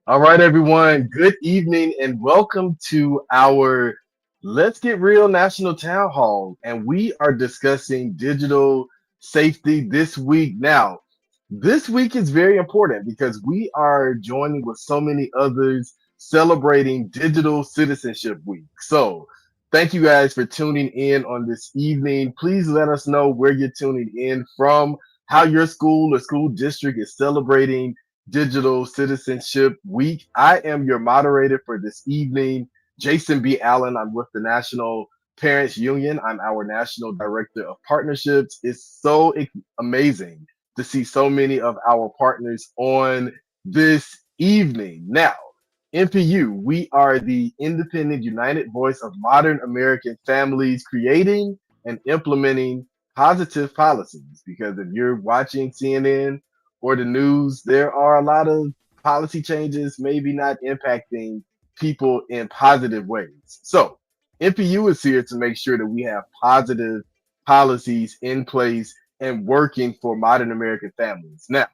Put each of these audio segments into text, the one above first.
All right, everyone. Good evening and welcome to our Let's Get Real National Town Hall. And we are discussing digital safety this week. Now, this week is very important because we are joining with so many others celebrating Digital Citizenship Week. So, thank you guys for tuning in on this evening. Please let us know where you're tuning in from, how your school or school district is celebrating Digital Citizenship Week. I am your moderator for this evening, Jason B. Allen. I'm with the National Parents Union. I'm our National Director of Partnerships. It's so amazing to see so many of our partners on this evening. Now, NPU, we are the independent united voice of modern American families creating and implementing positive policies. Because if you're watching CNN, or the news, there are a lot of policy changes maybe not impacting people in positive ways. So NPU is here to make sure that we have positive policies in place and working for modern American families. Now,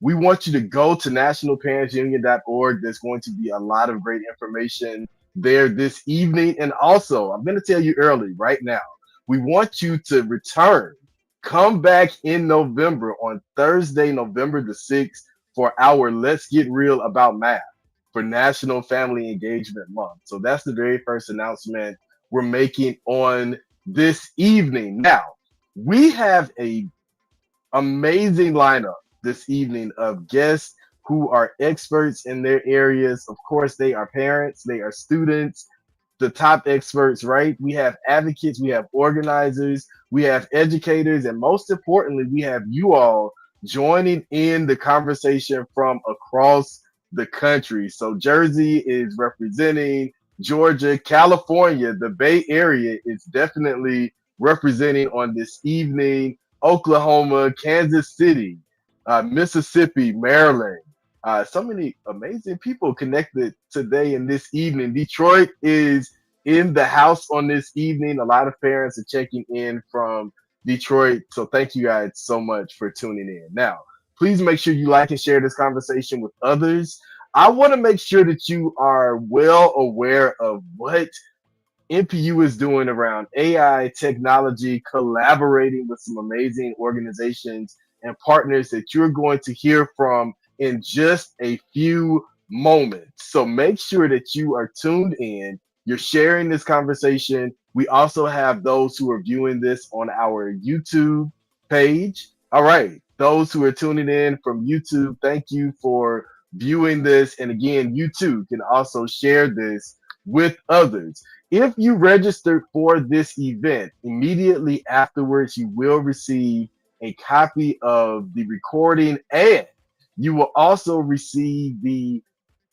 we want you to go to nationalparentsunion.org. There's going to be a lot of great information there this evening. And also, I'm going to tell you early right now, we want you to return. Come back in November on Thursday, November the 6th for our Let's Get Real About Math for National Family Engagement Month. So that's the very first announcement we're making on this evening. Now, we have a amazing lineup this evening of guests who are experts in their areas. Of course, they are parents, they are students, the top experts, right? We have advocates, we have organizers, we have educators, and most importantly, we have you all joining in the conversation from across the country. So Jersey is representing Georgia, California, the Bay Area is definitely representing on this evening, Oklahoma, Kansas City, Mississippi, Maryland. So many amazing people connected today and this evening. Detroit is in the house on this evening. A lot of parents are checking in from Detroit. So thank you guys so much for tuning in. Now, please make sure you like and share this conversation with others. I want to make sure that you are well aware of what NPU is doing around AI technology, collaborating with some amazing organizations and partners that you're going to hear from in just a few moments. So make sure that you are tuned in. You're sharing this conversation. We also have those who are viewing this on our YouTube page. All right. Those who are tuning in from YouTube, thank you for viewing this. And again, you too can also share this with others. If you registered for this event, immediately afterwards, you will receive a copy of the recording, and you will also receive the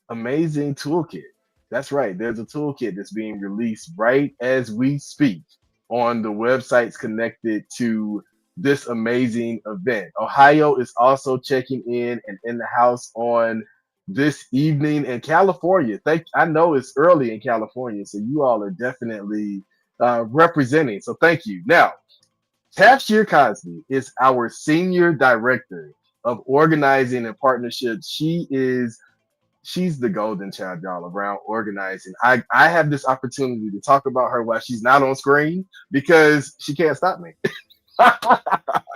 amazing toolkit. That's right. There's a toolkit that's being released right as we speak on the websites connected to this amazing event. Ohio is also checking in and in the house on this evening, in California. I know it's early in California, so you all are definitely representing. So thank you. Now, Tafshir Cosby is our senior director of organizing and partnerships. She's the golden child, y'all, around organizing. I have this opportunity to talk about her while she's not on screen because she can't stop me.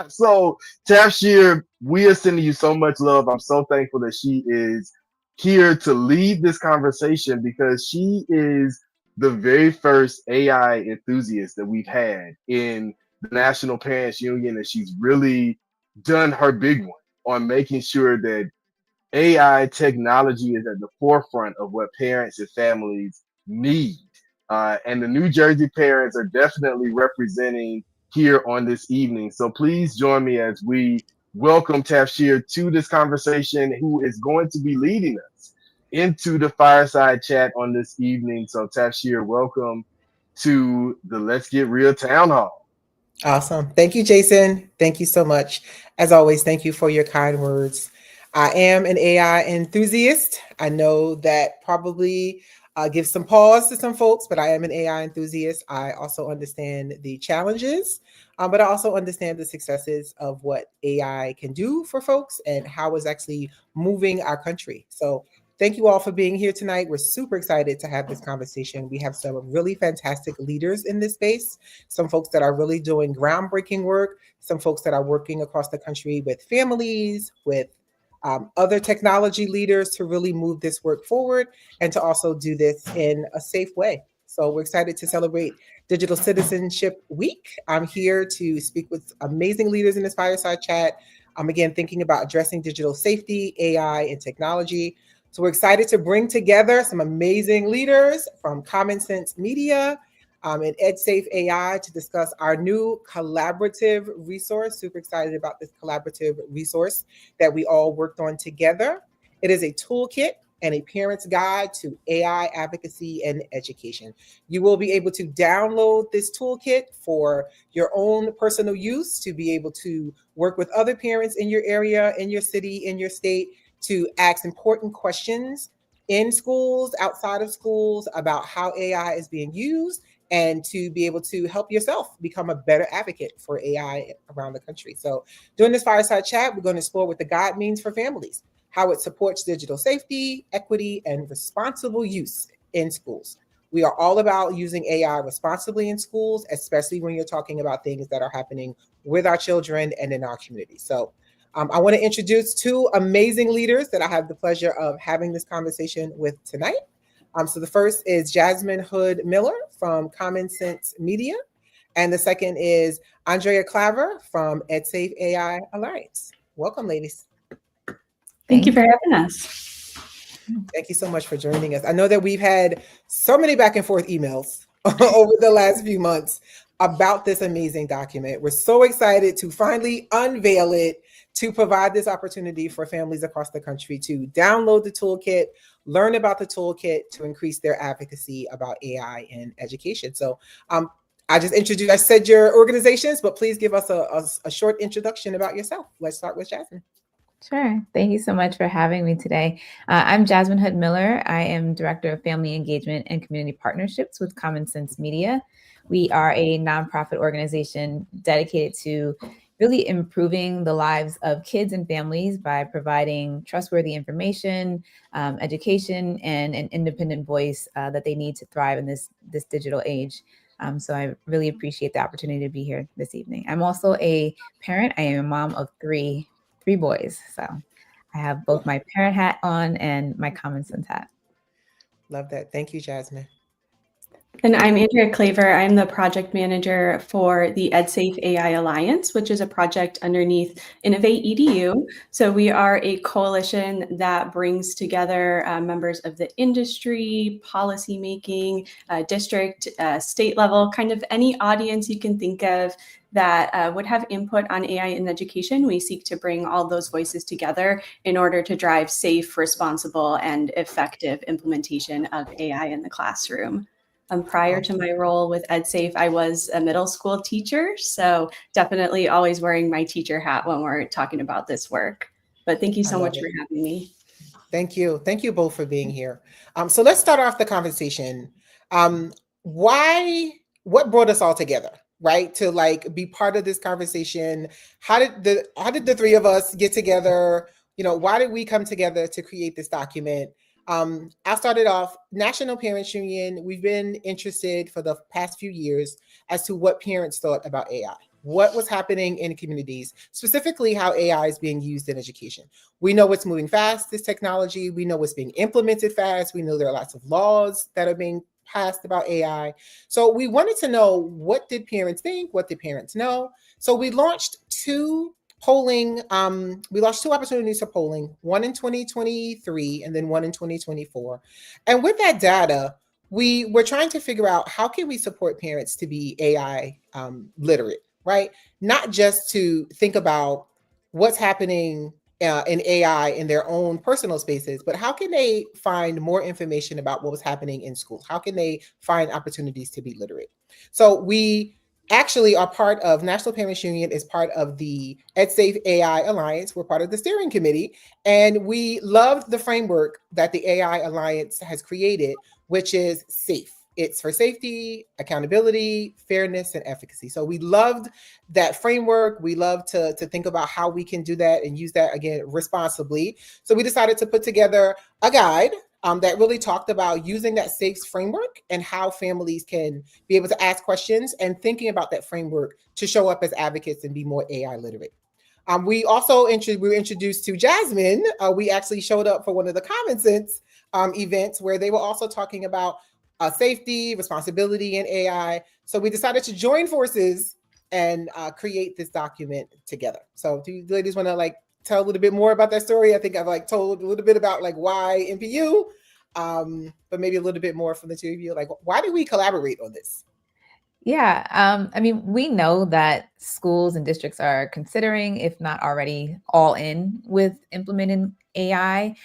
So, Tafshir, we are sending you so much love. I'm so thankful that she is here to lead this conversation because she is the very first AI enthusiast that we've had in the National Parents Union, and she's really done her big one on making sure that AI technology is at the forefront of what parents and families need. And the New Jersey parents are definitely representing here on this evening. So please join me as we welcome Tafshir to this conversation, who is going to be leading us into the fireside chat on this evening. So, Tafshir, welcome to the Let's Get Real Town Hall. Awesome. Thank you, Jason. Thank you so much. As always, thank you for your kind words. I am an AI enthusiast. I know that probably gives some pause to some folks, but I am an AI enthusiast. I also understand the challenges, but I also understand the successes of what AI can do for folks and how it's actually moving our country. So, thank you all for being here tonight. We're super excited to have this conversation. We have some really fantastic leaders in this space, some folks that are really doing groundbreaking work, some folks that are working across the country with families, with other technology leaders to really move this work forward and to also do this in a safe way. So we're excited to celebrate Digital Citizenship Week. I'm here to speak with amazing leaders in this fireside chat. I'm again thinking about addressing digital safety, AI, and technology. So we're excited to bring together some amazing leaders from Common Sense Media, and EdSafeAI to discuss our new collaborative resource. Super excited about this collaborative resource that we all worked on together. It is a toolkit and a parent's guide to AI advocacy and education. You will be able to download this toolkit for your own personal use to be able to work with other parents in your area, in your city, in your state to ask important questions in schools, outside of schools, about how AI is being used and to be able to help yourself become a better advocate for AI around the country. So, during this fireside chat, we're going to explore what the guide means for families, how it supports digital safety, equity, and responsible use in schools. We are all about using AI responsibly in schools, especially when you're talking about things that are happening with our children and in our community. So, I want to introduce two amazing leaders that I have the pleasure of having this conversation with tonight. So the first is Jasmine Hood Miller from Common Sense Media, and the second is Andrea Claver from EdSafeAI Alliance. Welcome, ladies. Thank you for having us. Thank you so much for joining us. I know that we've had so many back and forth emails over the last few months about this amazing document. We're so excited to finally unveil it, to provide this opportunity for families across the country to download the toolkit, learn about the toolkit to increase their advocacy about AI in education. So I said your organizations, but please give us a short introduction about yourself. Let's start with Jasmine. Sure. Thank you so much for having me today. I'm Jasmine Hood Miller. I am Director of Family Engagement and Community Partnerships with Common Sense Media. We are a nonprofit organization dedicated to really improving the lives of kids and families by providing trustworthy information, education, and an independent voice that they need to thrive in this digital age. So I really appreciate the opportunity to be here this evening. I'm also a parent. I am a mom of three boys. So I have both my parent hat on and my common sense hat. Love that. Thank you, Jasmine. And I'm Andrea Claver. I'm the project manager for the EdSafeAI Alliance, which is a project underneath Innovate EDU. So we are a coalition that brings together members of the industry, policymaking, district, state level, kind of any audience you can think of that would have input on AI in education. We seek to bring all those voices together in order to drive safe, responsible, and effective implementation of AI in the classroom. Prior to my role with EdSafe, I was a middle school teacher, so definitely always wearing my teacher hat when we're talking about this work. But thank you so much for having me. Thank you. Thank you both for being here. So let's start off the conversation. What brought us all together, right? To like be part of this conversation. How did the three of us get together? You know, why did we come together to create this document? I started off National Parents Union. We've been interested for the past few years as to what parents thought about AI, what was happening in communities, specifically how AI is being used in education. We know it's moving fast, this technology. We know it's being implemented fast. We know there are lots of laws that are being passed about AI. So we wanted to know, what did parents think? What did parents know? So we launched two opportunities for polling, one in 2023 and then one in 2024. And with that data, we were trying to figure out how can we support parents to be AI literate, right? Not just to think about what's happening in AI in their own personal spaces, but how can they find more information about what was happening in schools? How can they find opportunities to be literate? So we actually are part of National Parents Union is part of the EdSafeAI Alliance. We're part of the steering committee, and we loved the framework that the AI Alliance has created, which is SAFE. It's for safety, accountability, fairness, and efficacy. So we loved that framework. We love to think about how we can do that and use that again responsibly. So we decided to put together a guide that really talked about using that SAFE framework and how families can be able to ask questions and thinking about that framework to show up as advocates and be more AI literate. We also we were introduced to Jasmine. We actually showed up for one of the Common Sense events where they were also talking about safety, responsibility, and AI. So we decided to join forces and create this document together. So do you ladies want to like tell a little bit more about that story? I think I've like told a little bit about like why NPU, but maybe a little bit more from the two of you. Like, why do we collaborate on this? Yeah, I mean, we know that schools and districts are considering, if not already all in with implementing AI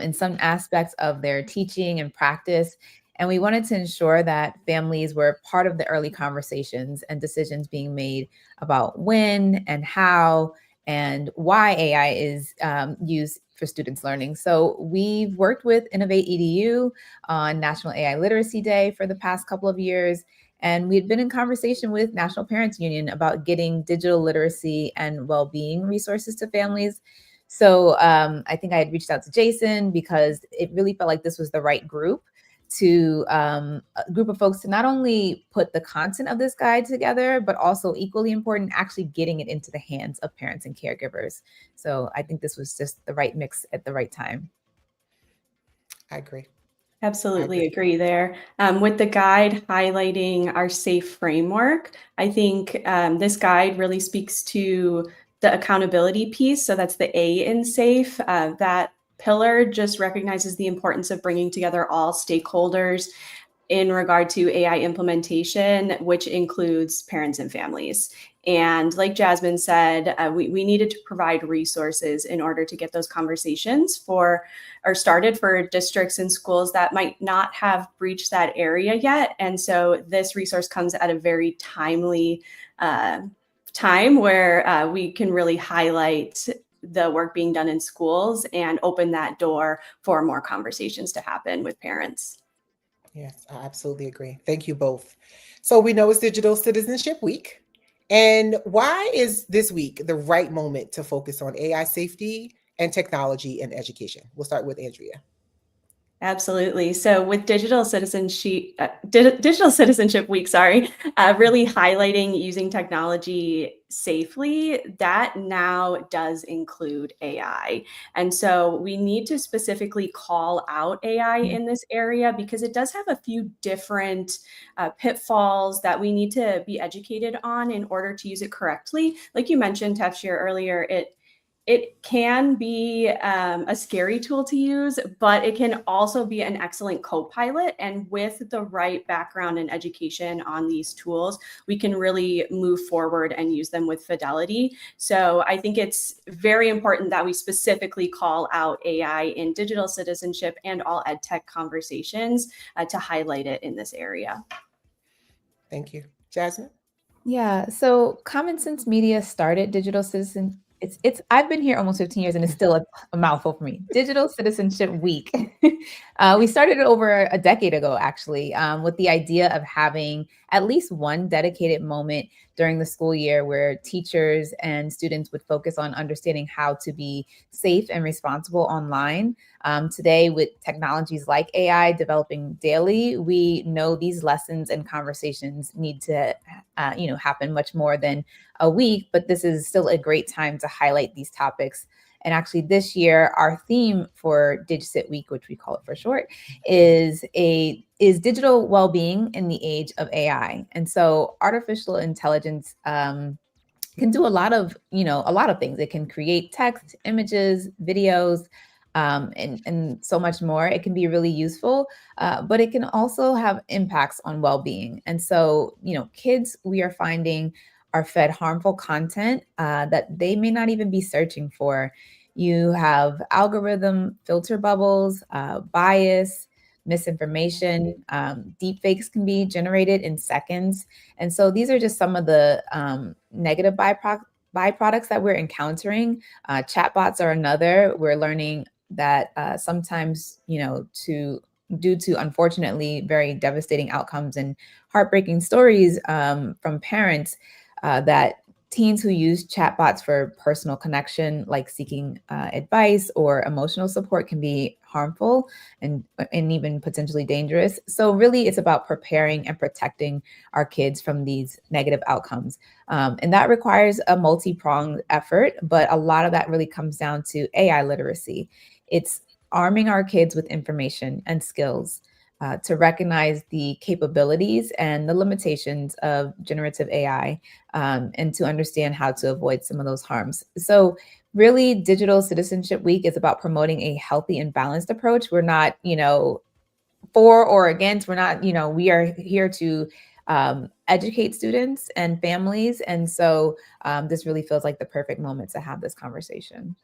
in some aspects of their teaching and practice. And we wanted to ensure that families were part of the early conversations and decisions being made about when and how and why AI is used for students' learning. So we've worked with Innovate EDU on National AI Literacy Day for the past couple of years. And we had been in conversation with National Parents Union about getting digital literacy and well-being resources to families. So I think I had reached out to Jason because it really felt like this was the right group to a group of folks to not only put the content of this guide together, but also equally important, actually getting it into the hands of parents and caregivers. So I think this was just the right mix at the right time. I agree. Absolutely agree there. With the guide highlighting our SAFE framework, I think this guide really speaks to the accountability piece. So that's the A in SAFE. That pillar just recognizes the importance of bringing together all stakeholders in regard to AI implementation, which includes parents and families. And like Jasmine said, we needed to provide resources in order to get those conversations started for districts and schools that might not have breached that area yet. And so this resource comes at a very timely time where we can really highlight the work being done in schools and open that door for more conversations to happen with parents. Yes, I absolutely agree. Thank you both. So we know it's Digital Citizenship Week. And why is this week the right moment to focus on AI safety and technology in education? We'll start with Andrea. Absolutely. So with Digital Citizenship Week, really highlighting using technology safely, that now does include AI. And so we need to specifically call out AI in this area because it does have a few different pitfalls that we need to be educated on in order to use it correctly. Like you mentioned, Tafshir, earlier, it can be a scary tool to use, but it can also be an excellent co-pilot. And with the right background and education on these tools, we can really move forward and use them with fidelity. So I think it's very important that we specifically call out AI in digital citizenship and all ed tech conversations to highlight it in this area. Thank you. Jasmine? Yeah, so Common Sense Media started Digital Citizen. It's I've been here almost 15 years and it's still a mouthful for me. Digital Citizenship Week. We started it over a decade ago, actually, with the idea of having at least one dedicated moment during the school year where teachers and students would focus on understanding how to be safe and responsible online. Today, with technologies like AI developing daily, we know these lessons and conversations need to happen much more than a week, but this is still a great time to highlight these topics. And actually this year, our theme for DigCit Week, which we call it for short, is digital well-being in the age of AI. And so artificial intelligence can do a lot of things. It can create text, images, videos, and so much more. It can be really useful, but it can also have impacts on well-being. And so, kids, we are finding, are fed harmful content that they may not even be searching for. You have algorithm filter bubbles, bias, misinformation. Deep fakes can be generated in seconds. And so these are just some of the negative byproducts that we're encountering. Chatbots are another. We're learning that sometimes, due to unfortunately very devastating outcomes and heartbreaking stories from parents, that teens who use chatbots for personal connection, like seeking advice or emotional support, can be harmful and even potentially dangerous. So really, it's about preparing and protecting our kids from these negative outcomes. And that requires a multi-pronged effort, but a lot of that really comes down to AI literacy. It's arming our kids with information and skills to recognize the capabilities and the limitations of generative AI, and to understand how to avoid some of those harms. So really, Digital Citizenship Week is about promoting a healthy and balanced approach. We're not, for or against. We're not, we are here to educate students and families. And so this really feels like the perfect moment to have this conversation.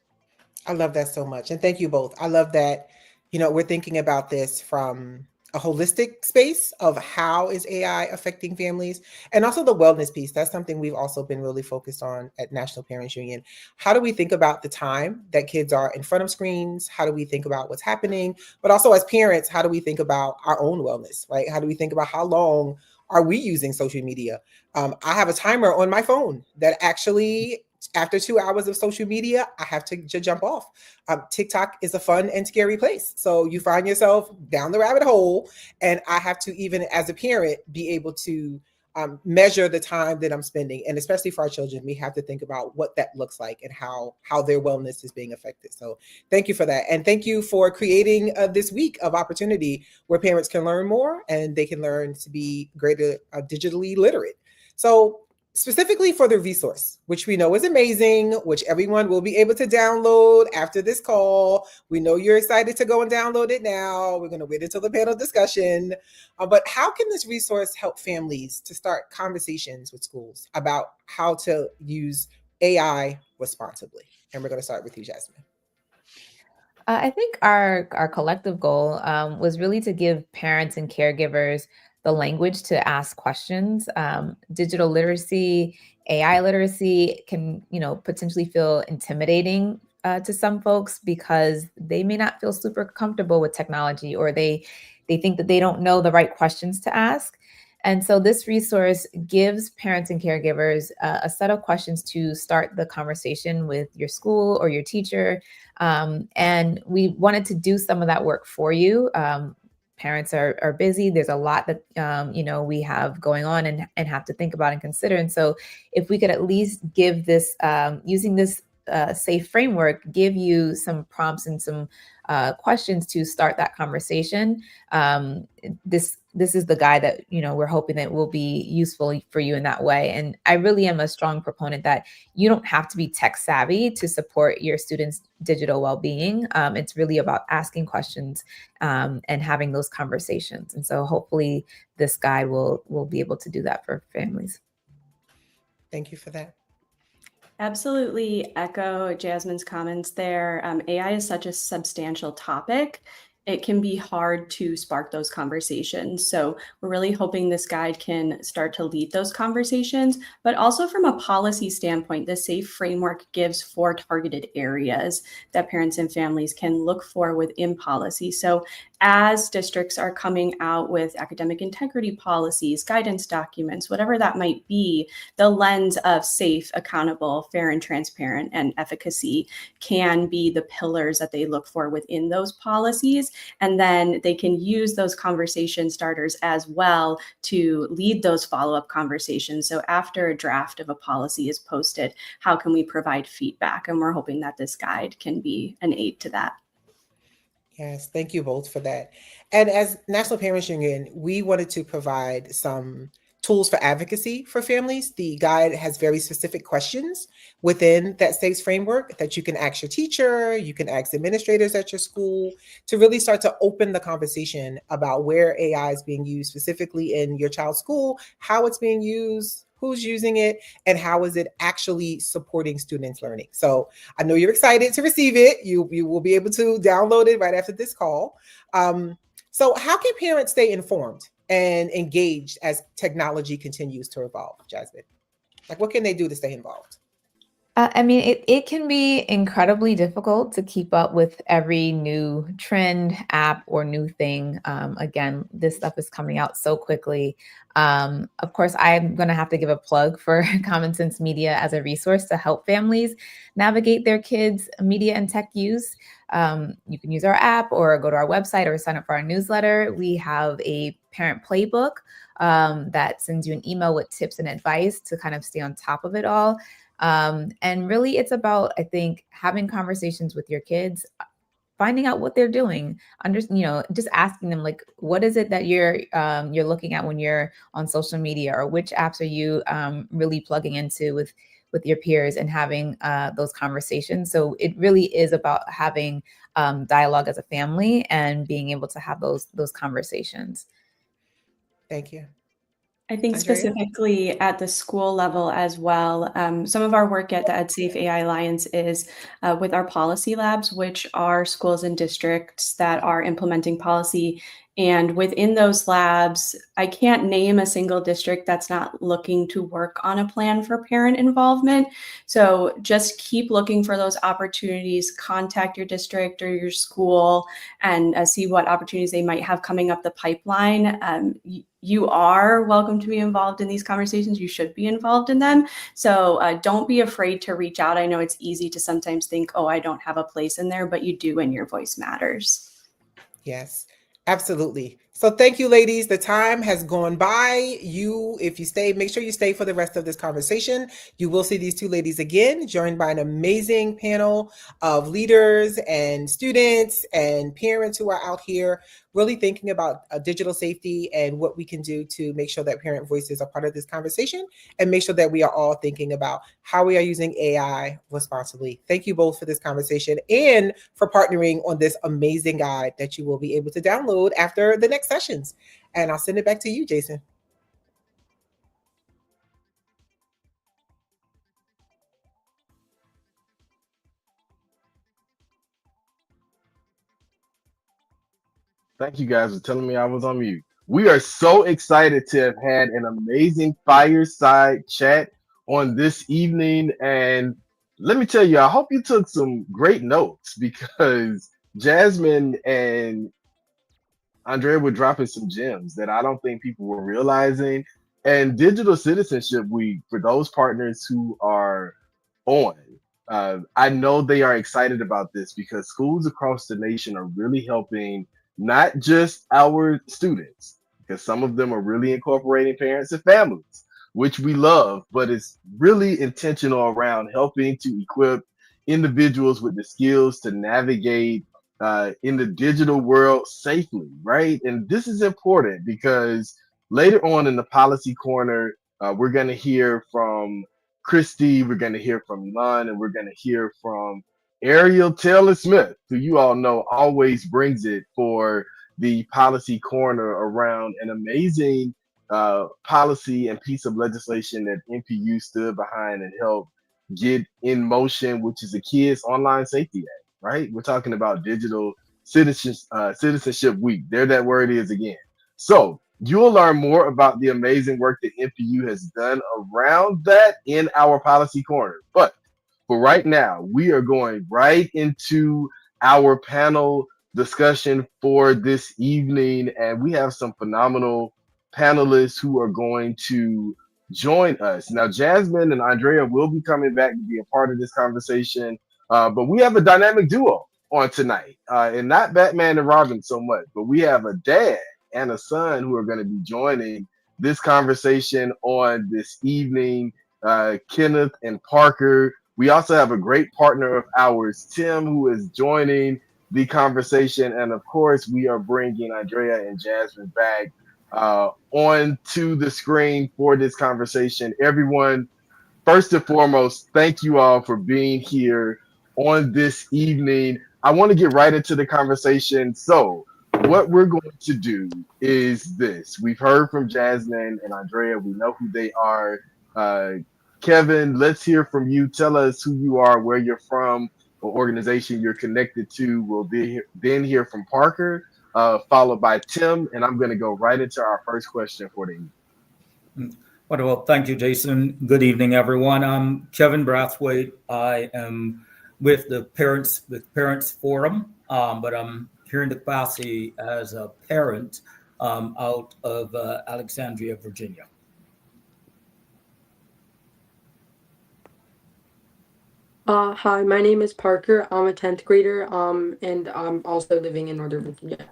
I love that so much. And thank you both. I love that, we're thinking about this from a holistic space of how is AI affecting families, and also the wellness piece. That's something we've also been really focused on at National Parents Union. How do we think about the time that kids are in front of screens? How do we think about what's happening? But also as parents, how do we think about our own wellness, right? How do we think about how long are we using social media? I have a timer on my phone that actually, after 2 hours of social media, I have to jump off. TikTok is a fun and scary place. So you find yourself down the rabbit hole, and I have to, even as a parent, be able to measure the time that I'm spending. And especially for our children, we have to think about what that looks like and how their wellness is being affected. So thank you for that. And thank you for creating this week of opportunity where parents can learn more and they can learn to be greater digitally literate. So specifically for the resource, which we know is amazing, which everyone will be able to download after this call. We know you're excited to go and download it now. We're going to wait until the panel discussion. But how can this resource help families to start conversations with schools about how to use AI responsibly? And we're going to start with you, Jasmine. I think our collective goal was really to give parents and caregivers the language to ask questions. Digital literacy, AI literacy can, potentially feel intimidating to some folks because they may not feel super comfortable with technology, or they think that they don't know the right questions to ask. And so this resource gives parents and caregivers a set of questions to start the conversation with your school or your teacher. And we wanted to do some of that work for you. Parents are busy. There's a lot that, we have going on and have to think about and consider. And so if we could at least give this, using this safe framework, give you some prompts and some questions to start that conversation. This is the guide that, we're hoping that will be useful for you in that way. And I really am a strong proponent that you don't have to be tech savvy to support your students' digital well-being. It's really about asking questions and having those conversations. And so hopefully this guide will be able to do that for families. Thank you for that. Absolutely echo Jasmine's comments there. AI is such a substantial topic. It can be hard to spark those conversations. So we're really hoping this guide can start to lead those conversations, but also from a policy standpoint, the SAFE framework gives 4 targeted areas that parents and families can look for within policy. So as districts are coming out with academic integrity policies, guidance documents, whatever that might be, the lens of safe, accountable, fair, and transparent, and efficacy can be the pillars that they look for within those policies. And then they can use those conversation starters as well to lead those follow-up conversations. So after a draft of a policy is posted, how can we provide feedback? And we're hoping that this guide can be an aid to that. Yes, thank you both for that. And as National Parents Union, we wanted to provide some tools for advocacy for families. The guide has very specific questions within that SAFE framework that you can ask your teacher, you can ask administrators at your school to really start to open the conversation about where AI is being used specifically in your child's school, how it's being used, who's using it, and how is it actually supporting students' learning. So I know you're excited to receive it. You will be able to download it right after this call. So how can parents stay informed and engaged as technology continues to evolve, Jasmine? Like, what can they do to stay involved? I mean, it can be incredibly difficult to keep up with every new trend, app, or new thing. Again, this stuff is coming out so quickly. Of course, I'm going to have to give a plug for Common Sense Media as a resource to help families navigate their kids' media and tech use. You can use our app or go to our website or sign up for our newsletter. We have a parent playbook that sends you an email with tips and advice to kind of stay on top of it all. And really, it's about, I think, having conversations with your kids, finding out what they're doing, just asking them, like, what is it that you're looking at when you're on social media, or which apps are you really plugging into with your peers, and having those conversations. So it really is about having dialogue as a family and being able to have those conversations. Thank you. I think Andrea? specifically at the school level as well, some of our work at the EdSafeAI Alliance is with our policy labs, which are schools and districts that are implementing policy. And within those labs, I can't name a single district that's not looking to work on a plan for parent involvement. So just keep looking for those opportunities, contact your district or your school, and see what opportunities they might have coming up the pipeline. You are welcome to be involved in these conversations. You should be involved in them. So don't be afraid to reach out. I know it's easy to sometimes think, oh, I don't have a place in there, but you do, and your voice matters. Yes, absolutely. So thank you, ladies. The time has gone by. If you stay, make sure you stay for the rest of this conversation. You will see these two ladies again, joined by an amazing panel of leaders and students and parents who are out here really thinking about digital safety and what we can do to make sure that parent voices are part of this conversation, and make sure that we are all thinking about how we are using AI responsibly. Thank you both for this conversation and for partnering on this amazing guide that you will be able to download after the next sessions. And I'll send it back to you, Jason. Thank you guys for telling me I was on mute. We are so excited to have had an amazing fireside chat on this evening. And let me tell you, I hope you took some great notes, because Jasmine and Andrea were dropping some gems that I don't think people were realizing. And Digital Citizenship Week, for those partners who are on, I know they are excited about this, because schools across the nation are really helping not just our students, because some of them are really incorporating parents and families, which we love, but it's really intentional around helping to equip individuals with the skills to navigate in the digital world safely, right? And this is important because later on in the policy corner, we're going to hear from Christy, we're going to hear from Lon, and we're going to hear from Ariel Taylor Smith, who you all know always brings it for the policy corner around an amazing policy and piece of legislation that NPU stood behind and helped get in motion, which is the Kids Online Safety Act, right? We're talking about Digital Citizenship Week. There that word is again. So you'll learn more about the amazing work that NPU has done around that in our policy corner. But for right now, we are going right into our panel discussion for this evening, and we have some phenomenal panelists who are going to join us. Now, Jasmine and Andrea will be coming back to be a part of this conversation, but we have a dynamic duo on tonight, and not Batman and Robin so much, but we have a dad and a son who are going to be joining this conversation on this evening, Kenneth and Parker. We also have a great partner of ours, Tim, who is joining the conversation. And of course, we are bringing Andrea and Jasmine back onto the screen for this conversation. Everyone, first and foremost, thank you all for being here on this evening. I want to get right into the conversation. So, what we're going to do is this. We've heard from Jasmine and Andrea. We know who they are. Kevin, let's hear from you. Tell us who you are, where you're from, what organization you're connected to. We'll then hear from Parker, followed by Tim, and I'm going to go right into our first question for the evening. Well, thank you, Jason. Good evening, everyone. I'm Kevin Brathwaite. I am with the Parents Forum, but I'm here in the capacity as a parent out of Alexandria, Virginia. Hi, my name is Parker. I'm a 10th grader, and I'm also living in Northern Virginia.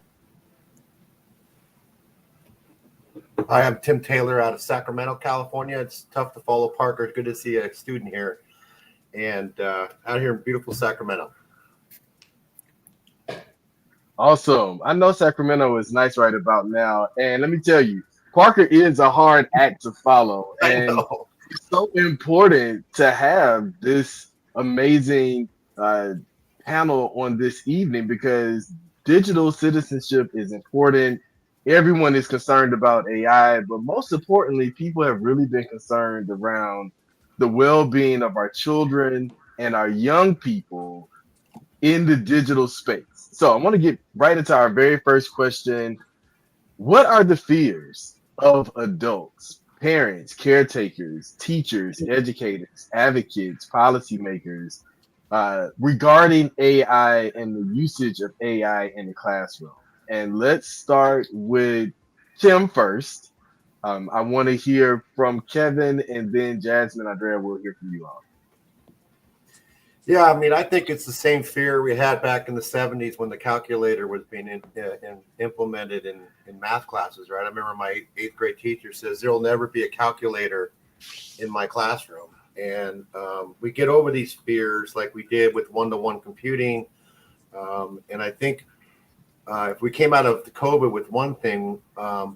Hi, I'm Tim Taylor out of Sacramento, California. It's tough to follow Parker. It's good to see a student here and out here in beautiful Sacramento. Awesome. I know Sacramento is nice right about now. And let me tell you, Parker is a hard act to follow. I And know. it's so important to have this amazing panel on this evening because digital citizenship is important. Everyone is concerned about AI, but most importantly, people have really been concerned around the well being of our children and our young people in the digital space. So I want to get right into our very first question. What are the fears of adults, parents, caretakers, teachers, educators, advocates, policymakers regarding AI and the usage of AI in the classroom? And let's start with Kim first. I want to hear from Kevin, and then Jasmine, Andrea, we'll hear from you all. Yeah, I mean, I think it's the same fear we had back in the 70s when the calculator was being implemented in math classes, right? I remember my eighth grade teacher says, there'll never be a calculator in my classroom. And we get over these fears like we did with one-to-one computing. And I think if we came out of the COVID with one thing,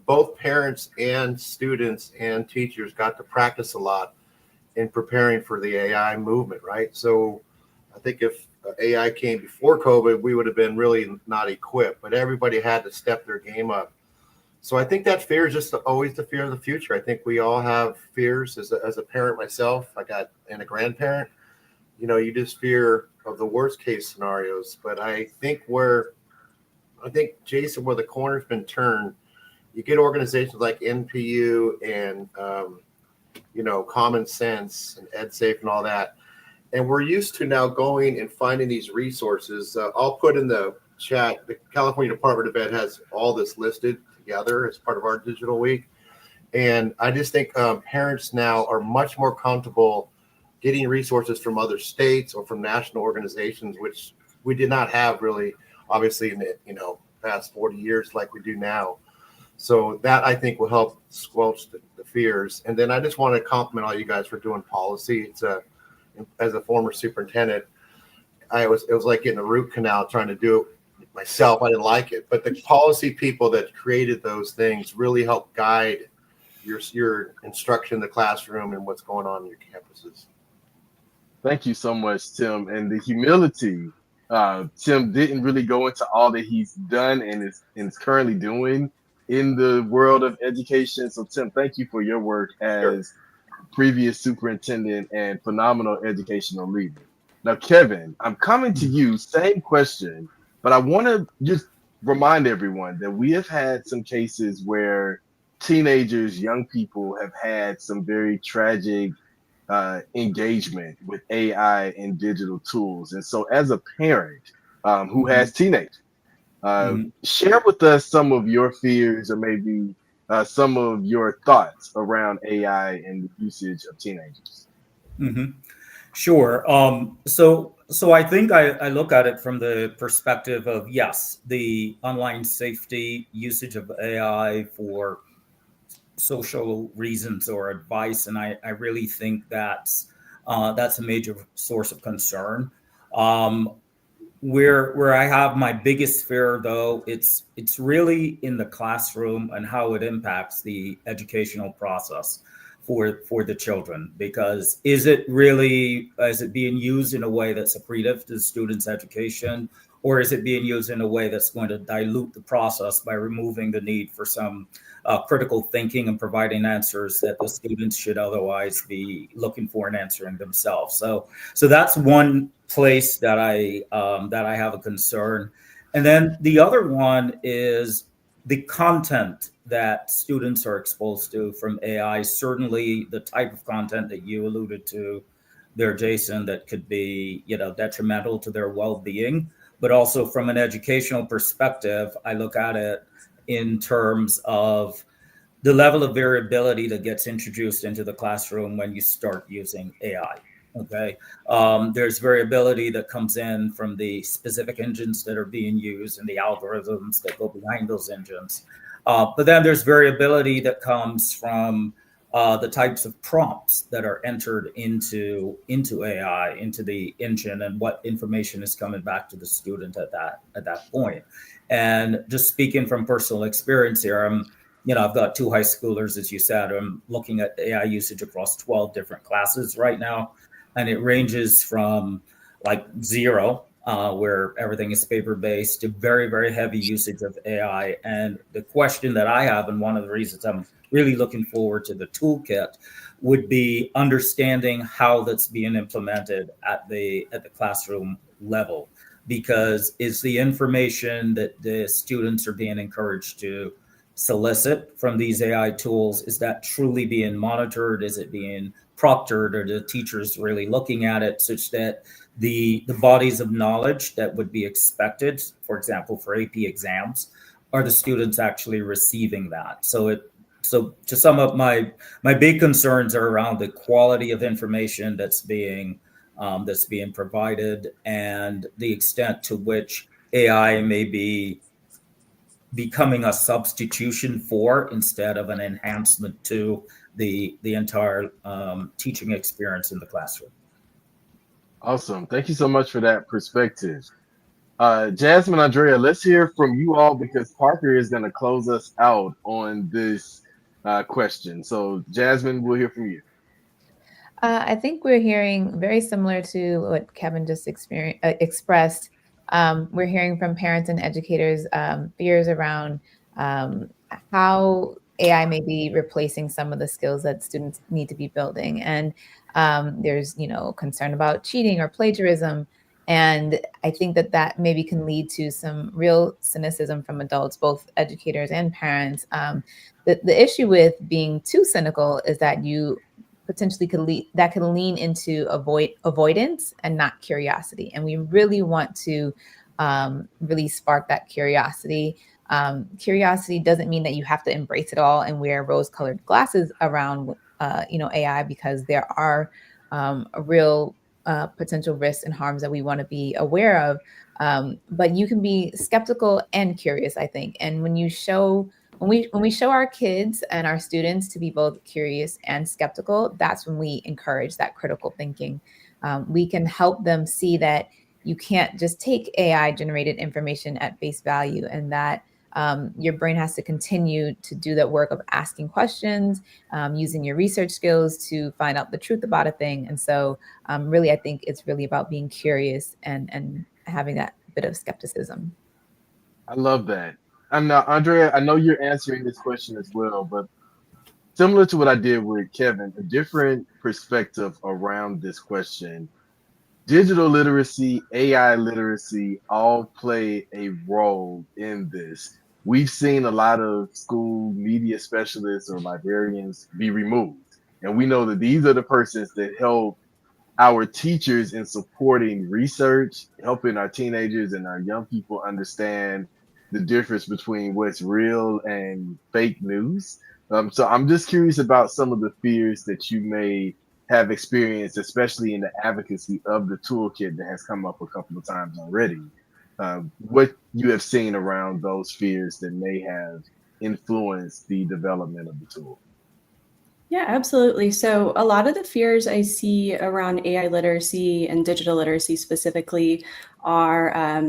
both parents and students and teachers got to practice a lot in preparing for the AI movement, right? So I think if AI came before COVID, we would have been really not equipped, but everybody had to step their game up. So I think that fear is just always the fear of the future. I think we all have fears as a parent myself. And a grandparent, you just fear of the worst case scenarios. But I think Jason, where the corner's been turned, you get organizations like NPU and, Common Sense and EdSafe and all that. And we're used to now going and finding these resources. I'll put in the chat, the California Department of Ed has all this listed together as part of our digital week. And I just think parents now are much more comfortable getting resources from other states or from national organizations, which we did not have really, obviously, in the past 40 years like we do now. So that I think will help squelch the fears. And then I just want to compliment all you guys for doing policy. As a former superintendent, it was like getting a root canal trying to do it myself. I didn't like it, but the policy people that created those things really help guide your instruction in the classroom and what's going on in your campuses. Thank you so much, Tim. And the humility, Tim didn't really go into all that he's done and is currently doing in the world of education. So, Tim, thank you for your work as previous superintendent and phenomenal educational leader. Now, Kevin, I'm coming to you, same question, but I want to just remind everyone that we have had some cases where teenagers, young people have had some very tragic engagement with AI and digital tools. And so as a parent who has teenagers, share with us some of your fears or maybe some of your thoughts around AI and the usage of teenagers. Sure. So I think I look at it from the perspective of, yes, the online safety usage of AI for social reasons or advice. And I really think that's a major source of concern. Where I have my biggest fear, though, it's really in the classroom and how it impacts the educational process for the children. Because is it being used in a way that's accretive to the students' education, or is it being used in a way that's going to dilute the process by removing the need for some critical thinking and providing answers that the students should otherwise be looking for and answering themselves? So that's one place that I have a concern. And then the other one is the content that students are exposed to from AI. Certainly, the type of content that you alluded to there, Jason, that could be, detrimental to their well-being. But also from an educational perspective, I look at it in terms of the level of variability that gets introduced into the classroom when you start using AI. Okay. There's variability that comes in from the specific engines that are being used and the algorithms that go behind those engines. But then there's variability that comes from the types of prompts that are entered into AI, into the engine, and what information is coming back to the student at that point. And just speaking from personal experience here, I've got 2 high schoolers, as you said. I'm looking at AI usage across 12 different classes right now. And it ranges from like 0, where everything is paper-based, to very, very heavy usage of AI. And the question that I have, and one of the reasons I'm really looking forward to the toolkit, would be understanding how that's being implemented at the classroom level. Because is the information that the students are being encouraged to solicit from these AI tools, is that truly being monitored? Is it being proctored? Or the teachers really looking at it such that the bodies of knowledge that would be expected, for example, for AP exams, are the students actually receiving that? So to sum up, my big concerns are around the quality of information that's being provided, and the extent to which AI may be becoming a substitution for, instead of an enhancement to, the entire teaching experience in the classroom. Awesome. Thank you so much for that perspective. Jasmine, Andrea, let's hear from you all, because Parker is going to close us out on this question. So, Jasmine, we'll hear from you. I think we're hearing very similar to what Kevin just expressed. We're hearing from parents and educators fears around how AI may be replacing some of the skills that students need to be building. And there's, concern about cheating or plagiarism. And I think that maybe can lead to some real cynicism from adults, both educators and parents. The issue with being too cynical is that you potentially could lean into avoidance and not curiosity. And we really want to really spark that curiosity. Curiosity doesn't mean that you have to embrace it all and wear rose-colored glasses around, AI, because there are real potential risks and harms that we want to be aware of. But you can be skeptical and curious, I think. And when we show our kids and our students to be both curious and skeptical, that's when we encourage that critical thinking. We can help them see that you can't just take AI generated information at face value, and that your brain has to continue to do that work of asking questions, using your research skills to find out the truth about a thing. And so really, I think it's really about being curious and having that bit of skepticism. I love that. And Andrea, I know you're answering this question as well, but similar to what I did with Kevin, a different perspective around this question. Digital literacy, AI literacy all play a role in this. We've seen a lot of school media specialists or librarians be removed. And we know that these are the persons that help our teachers in supporting research, helping our teenagers and our young people understand the difference between what's real and fake news. So I'm just curious about some of the fears that you may have experienced, especially in the advocacy of the toolkit that has come up a couple of times already. What you have seen around those fears that may have influenced the development of the tool. Yeah, absolutely. So a lot of the fears I see around AI literacy and digital literacy specifically are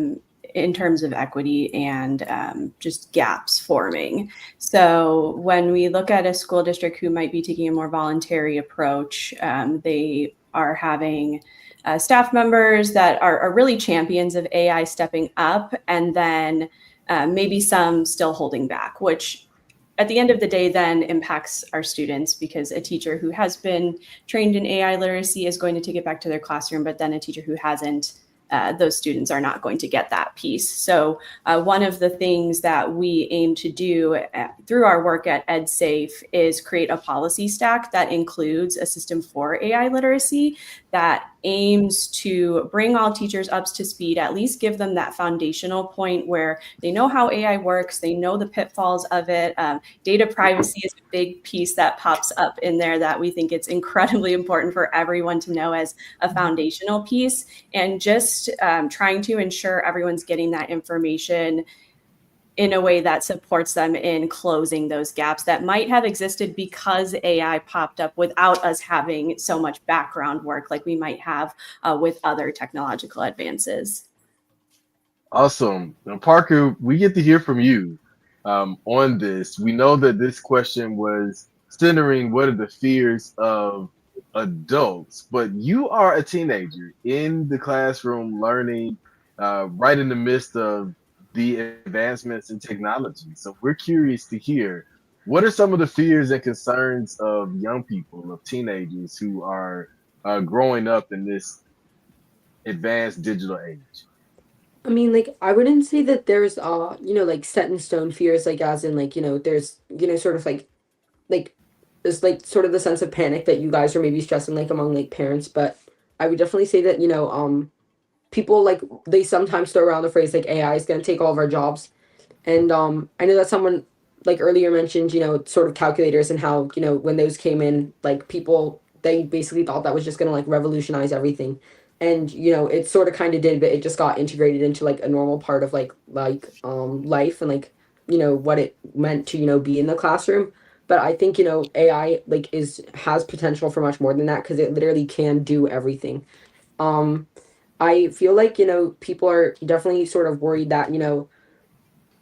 in terms of equity and just gaps forming. So when we look at a school district who might be taking a more voluntary approach, they are having staff members that are really champions of AI stepping up, and then maybe some still holding back, which at the end of the day then impacts our students, because a teacher who has been trained in AI literacy is going to take it back to their classroom, but then a teacher who hasn't, those students are not going to get that piece. So one of the things that we aim to do through our work at EdSafe is create a policy stack that includes a system for AI literacy that aims to bring all teachers up to speed, at least give them that foundational point where they know how AI works, they know the pitfalls of it. Data privacy is a big piece that pops up in there that we think it's incredibly important for everyone to know as a foundational piece, and just trying to ensure everyone's getting that information in a way that supports them in closing those gaps that might have existed because AI popped up without us having so much background work like we might have with other technological advances. Awesome. Now, Parker, we get to hear from you on this. We know that this question was centering what are the fears of adults, but you are a teenager in the classroom learning right in the midst of the advancements in technology. So we're curious to hear what are some of the fears and concerns of young people, of teenagers who are growing up in this advanced digital age? I mean, like, I wouldn't say that there's, like set in stone fears, like, as in, like, there's, sort of like, there's, like, sort of the sense of panic that you guys are maybe stressing, like, among, like, parents. But I would definitely say that, people, like, they sometimes throw around the phrase, like, AI is going to take all of our jobs. And I know that someone like earlier mentioned, sort of calculators and how, when those came in, like people they basically thought that was just gonna like revolutionize everything. And it sort of kind of did, but it just got integrated into like a normal part of life and like what it meant to be in the classroom. But I think AI like is has potential for much more than that because it literally can do everything. Um, I feel like people are definitely sort of worried that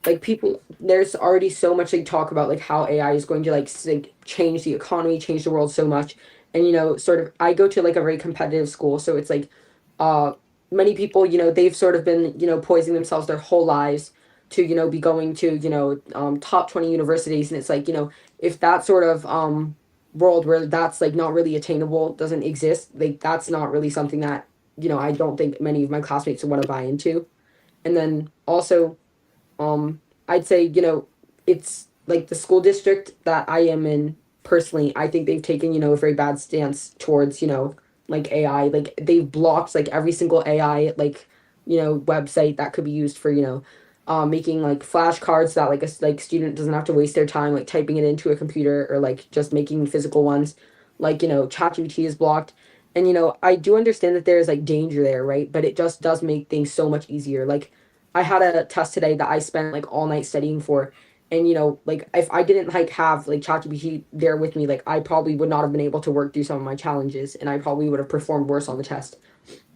like people there's already so much like talk about like how AI is going to like change the economy, change the world so much. And sort of I go to like a very competitive school, so it's like uh many people, they've sort of been, poisoning themselves their whole lives to, be going to, top 20 universities. And it's like, if that sort of world where that's like not really attainable doesn't exist, like that's not really something that, I don't think many of my classmates would want to buy into. And then also I'd say, it's like the school district that I am in personally, I think they've taken, a very bad stance towards, like AI. Like they've blocked like every single AI like, website that could be used for, making like flashcards so that like a like student doesn't have to waste their time like typing it into a computer or like just making physical ones. Like, ChatGPT is blocked. And I do understand that there's like danger there, right? But it just does make things so much easier. Like I had a test today that I spent like all night studying for. And like if I didn't like have like ChatGPT there with me, like I probably would not have been able to work through some of my challenges and I probably would have performed worse on the test.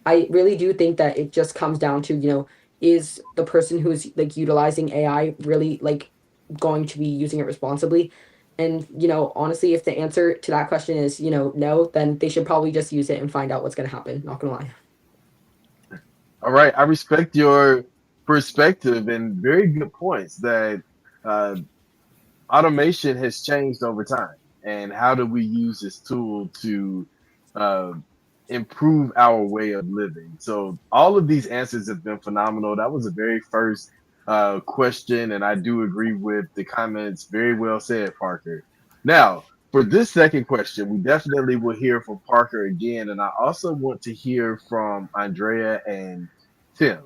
I really do think that it just comes down to, is the person who's like utilizing AI really like going to be using it responsibly? And, honestly, if the answer to that question is, no, then they should probably just use it and find out what's going to happen. Not going to lie. All right, I respect your perspective and very good points that uh, automation has changed over time. And how do we use this tool to uh, improve our way of living? So, all of these answers have been phenomenal. That was the very first question, and I do agree with the comments. Very well said, Parker. Now, for this second question, we definitely will hear from Parker again, and I also want to hear from Andrea and Tim.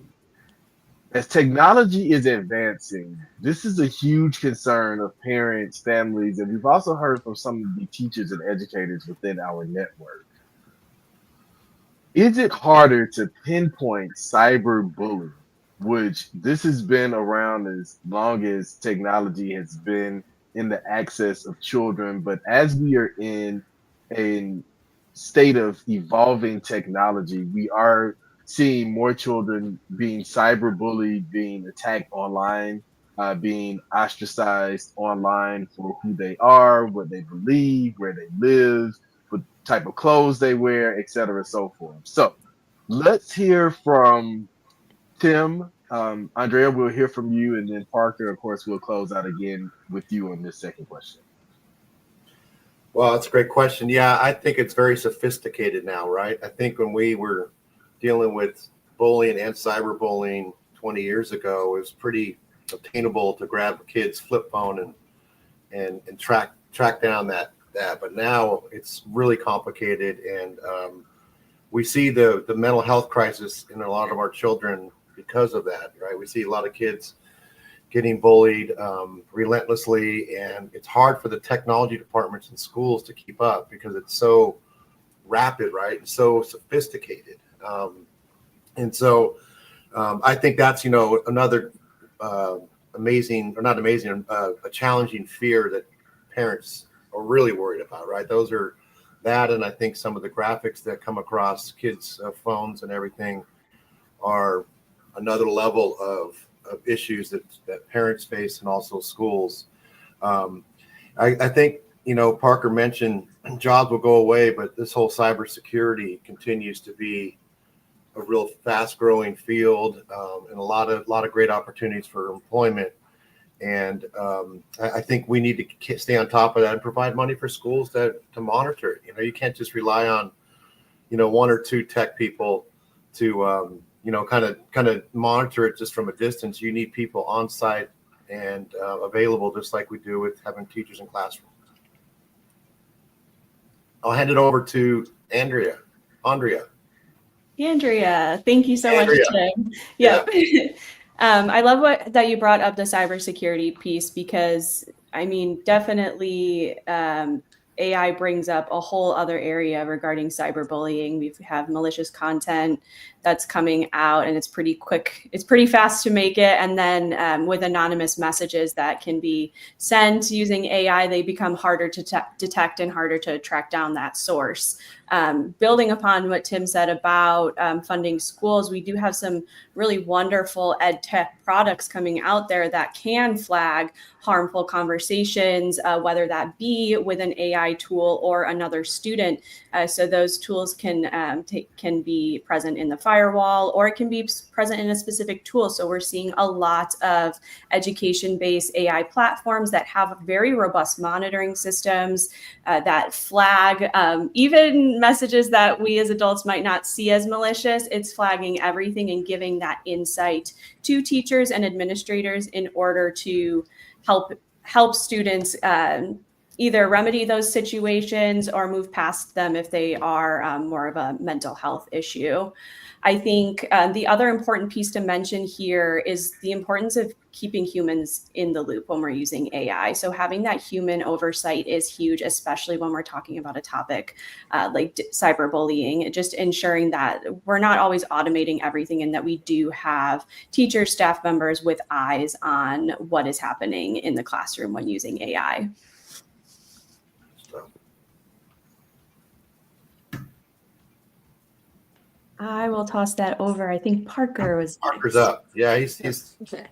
As technology is advancing, this is a huge concern of parents, families, and we've also heard from some of the teachers and educators within our network. Is it harder to pinpoint cyberbullying, which this has been around as long as technology has been in the access of children, but as we are in a state of evolving technology, we are seeing more children being cyberbullied, being attacked online, being ostracized online for who they are, what they believe, where they live, what type of clothes they wear, et cetera, so forth. So, Let's hear from Tim. Andrea, we'll hear from you, and then Parker, of course, we'll close out again with you on this second question. Well, that's a great question. Yeah, I think it's very sophisticated now, right? I think when we were dealing with bullying and cyberbullying 20 years ago, it was pretty obtainable to grab a kid's flip phone and track down that. But now it's really complicated, and we see the mental health crisis in a lot of our children because of that, right? We see a lot of kids getting bullied relentlessly, and it's hard for the technology departments in schools to keep up because it's so rapid, right, and so sophisticated. And so I think that's another amazing, or not amazing, a challenging fear that parents are really worried about, right? Those are that, and I think some of the graphics that come across kids' phones and everything are another level of issues that parents face, and also schools. I think, Parker mentioned jobs will go away, but this whole cybersecurity continues to be a real fast growing field, and a lot of great opportunities for employment. And I think we need to stay on top of that and provide money for schools to monitor it. You can't just rely on, one or two tech people to, kind of monitor it just from a distance. You need people on site and available, just like we do with having teachers in classrooms. I'll hand it over to Andrea. Andrea, thank you so much, Tim. Yep. Yeah. I love that you brought up the cybersecurity piece, because definitely AI brings up a whole other area regarding cyberbullying. We have malicious content that's coming out, and it's pretty quick. It's pretty fast to make it. And then with anonymous messages that can be sent using AI, they become harder to detect and harder to track down that source. Building upon what Tim said about funding schools, we do have some really wonderful ed tech products coming out there that can flag harmful conversations, whether that be with an AI tool or another student. So those tools can be present in the firewall, or it can be present in a specific tool. So we're seeing a lot of education-based AI platforms that have very robust monitoring systems that flag even messages that we as adults might not see as malicious. It's flagging everything and giving that insight to teachers and administrators in order to help students either remedy those situations or move past them if they are more of a mental health issue. I think the other important piece to mention here is the importance of keeping humans in the loop when we're using AI. So having that human oversight is huge, especially when we're talking about a topic like cyberbullying, just ensuring that we're not always automating everything, and that we do have teachers, staff members with eyes on what is happening in the classroom when using AI. I will toss that over. I think Parker's up. Yeah, he's okay.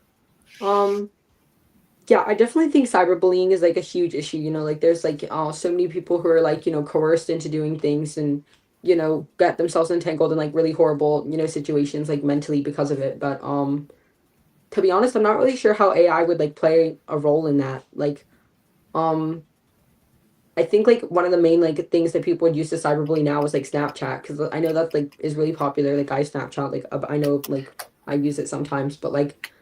Yeah, I definitely think cyberbullying is like a huge issue. Like there's like so many people who are like coerced into doing things, and get themselves entangled in like really horrible situations like mentally because of it. But to be honest, I'm not really sure how AI would like play a role in that. Like I think like one of the main like things that people would use to cyberbully now is like Snapchat, because I know that like is really popular. Like I Snapchat, like I know like I use it sometimes, but like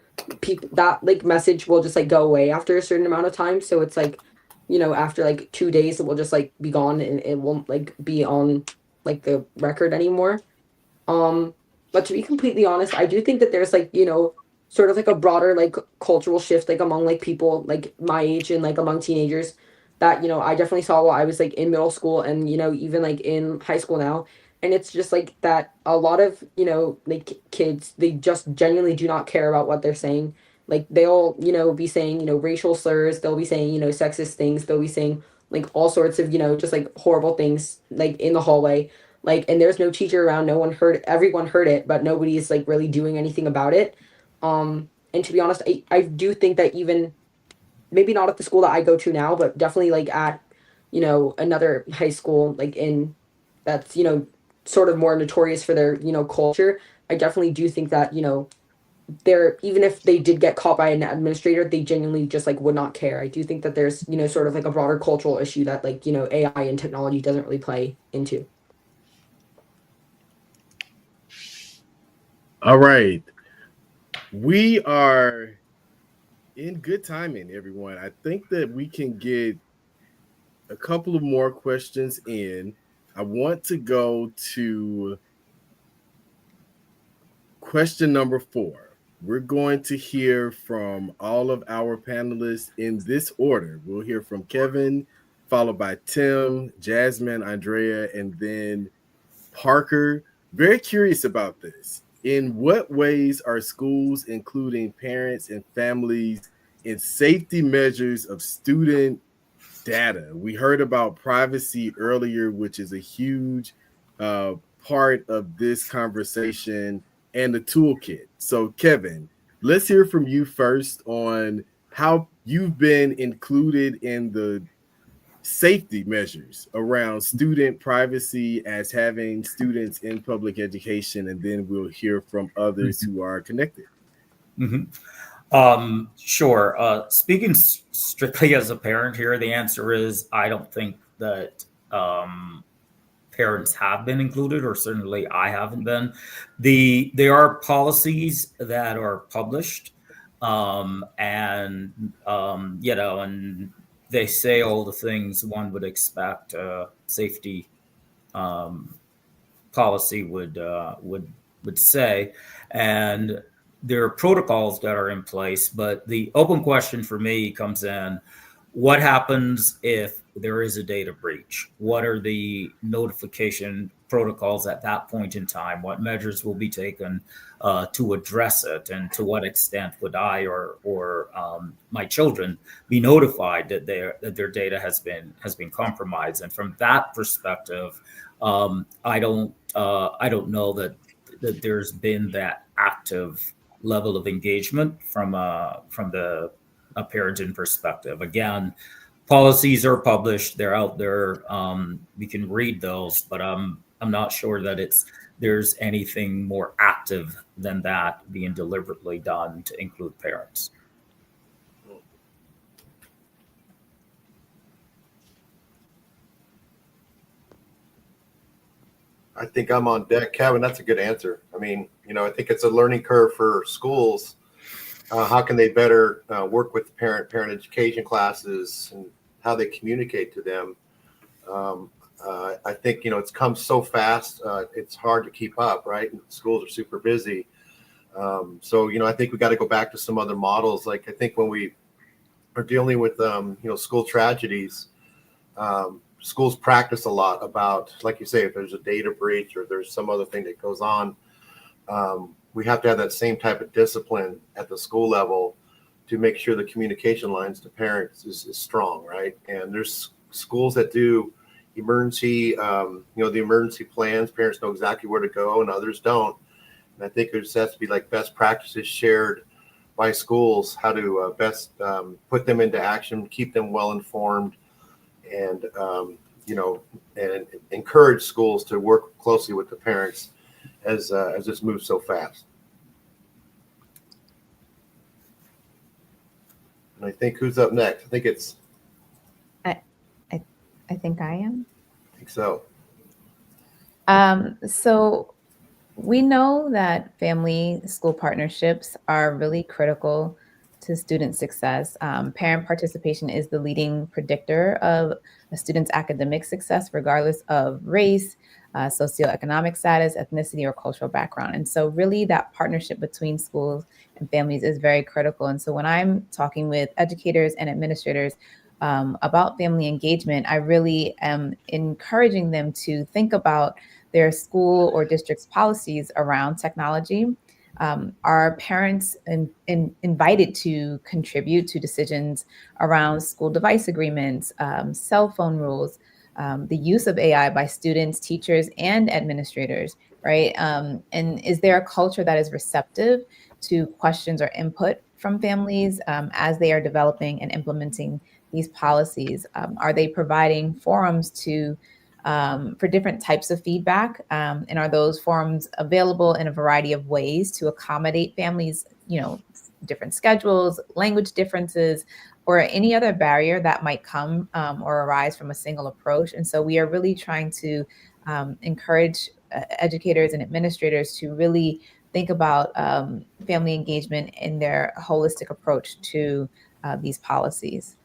people that like message will just like go away after a certain amount of time. So it's like after like 2 days it will just like be gone, and it won't like be on like the record anymore. But to be completely honest, I do think that there's like sort of like a broader like cultural shift like among like people like my age and like among teenagers that I definitely saw while I was like in middle school, and even like in high school now. And it's just like that a lot of like kids, they just genuinely do not care about what they're saying. Like they'll be saying racial slurs, they'll be saying sexist things, they'll be saying like all sorts of just like horrible things like in the hallway, like, and there's no teacher around, no one heard, everyone heard it, but nobody's like really doing anything about it. And to be honest, I do think that even maybe not at the school that I go to now, but definitely like at another high school like in that's sort of more notorious for their, culture, I definitely do think that, they're, even if they did get caught by an administrator, they genuinely just like would not care. I do think that there's, sort of like a broader cultural issue that like, AI and technology doesn't really play into. All right. We are in good timing, everyone. I think that we can get a couple of more questions in. I want to go to question number 4. We're going to hear from all of our panelists in this order. We'll hear from Kevin, followed by Tim, Jasmine, Andrea, and then Parker. Very curious about this. In what ways are schools including parents and families in safety measures of student data? We heard about privacy earlier, which is a huge uh, part of this conversation, and the toolkit. So, Kevin, let's hear from you first on how you've been included in the safety measures around student privacy as having students in public education, and then we'll hear from others who are connected. Sure. Speaking strictly as a parent here, the answer is I don't think that parents have been included, or certainly I haven't been. There are policies that are published, and and they say all the things one would expect safety policy would say, and there are protocols that are in place. But the open question for me comes in: what happens if there is a data breach? What are the notification protocols at that point in time? What measures will be taken to address it? And to what extent would I or my children be notified that their data has been compromised? And from that perspective, I don't know that there's been that active level of engagement from the a parenting perspective. Again, policies are published; they're out there. We can read those, but I'm not sure that there's anything more active than that being deliberately done to include parents. I think I'm on deck. Kevin, that's a good answer. I mean, I think it's a learning curve for schools. How can they better work with the parent education classes and how they communicate to them? I think, it's come so fast. It's hard to keep up, right? And schools are super busy. So, I think we got to go back to some other models. Like, I think when we are dealing with, school tragedies, schools practice a lot about, like you say, if there's a data breach or there's some other thing that goes on, we have to have that same type of discipline at the school level to make sure the communication lines to parents is strong, right? And there's schools that do emergency, the emergency plans. Parents know exactly where to go, and others don't. And I think there just has to be like best practices shared by schools, how to best put them into action, keep them well informed, and and encourage schools to work closely with the parents as this moves so fast. And I think who's up next? I think it's. I think I am. I think so. So we know that family school partnerships are really critical to student success. Parent participation is the leading predictor of a student's academic success, regardless of race, socioeconomic status, ethnicity, or cultural background. And so really that partnership between schools and families is very critical. And so when I'm talking with educators and administrators about family engagement, I really am encouraging them to think about their school or district's policies around technology. Are parents invited to contribute to decisions around school device agreements, cell phone rules, the use of AI by students, teachers, and administrators, right? And is there a culture that is receptive to questions or input from families as they are developing and implementing these policies? Are they providing forums to for different types of feedback? And are those forums available in a variety of ways to accommodate families, different schedules, language differences, or any other barrier that might come or arise from a single approach? And so we are really trying to encourage educators and administrators to really think about family engagement in their holistic approach to these policies.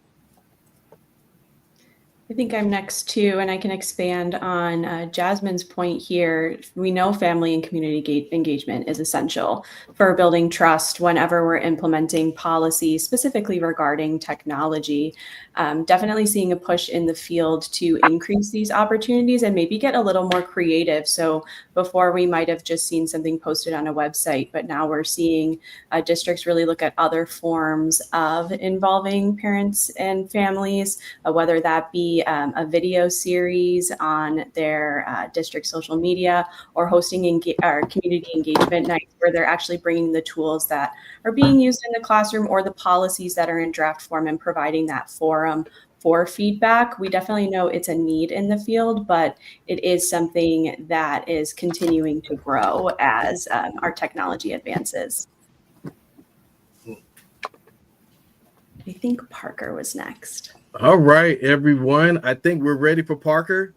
I think I'm next too, and I can expand on Jasmine's point here. We know family and community engagement is essential for building trust whenever we're implementing policy, specifically regarding technology. Definitely seeing a push in the field to increase these opportunities and maybe get a little more creative. So before we might have just seen something posted on a website, but now we're seeing districts really look at other forms of involving parents and families, whether that be a video series on their district social media, or hosting community engagement nights where they're actually bringing the tools that are being used in the classroom or the policies that are in draft form and providing that forum for feedback. We definitely know it's a need in the field, but it is something that is continuing to grow as our technology advances. I think Parker was next. All right, everyone. I think we're ready for Parker.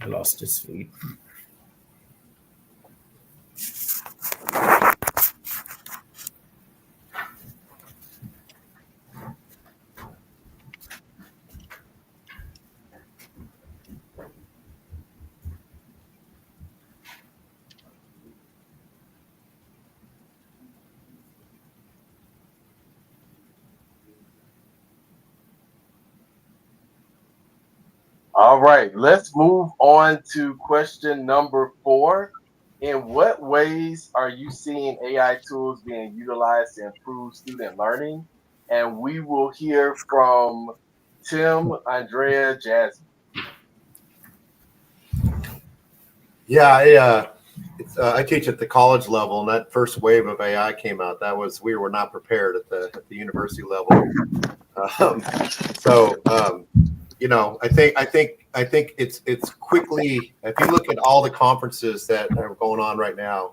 I lost his feed. All right, let's move on to question number 4. In what ways are you seeing AI tools being utilized to improve student learning? And we will hear from Tim, Andrea, Jasmine. Yeah, I teach at the college level, and that first wave of AI came out. We were not prepared at the university level. I think it's quickly. If you look at all the conferences that are going on right now,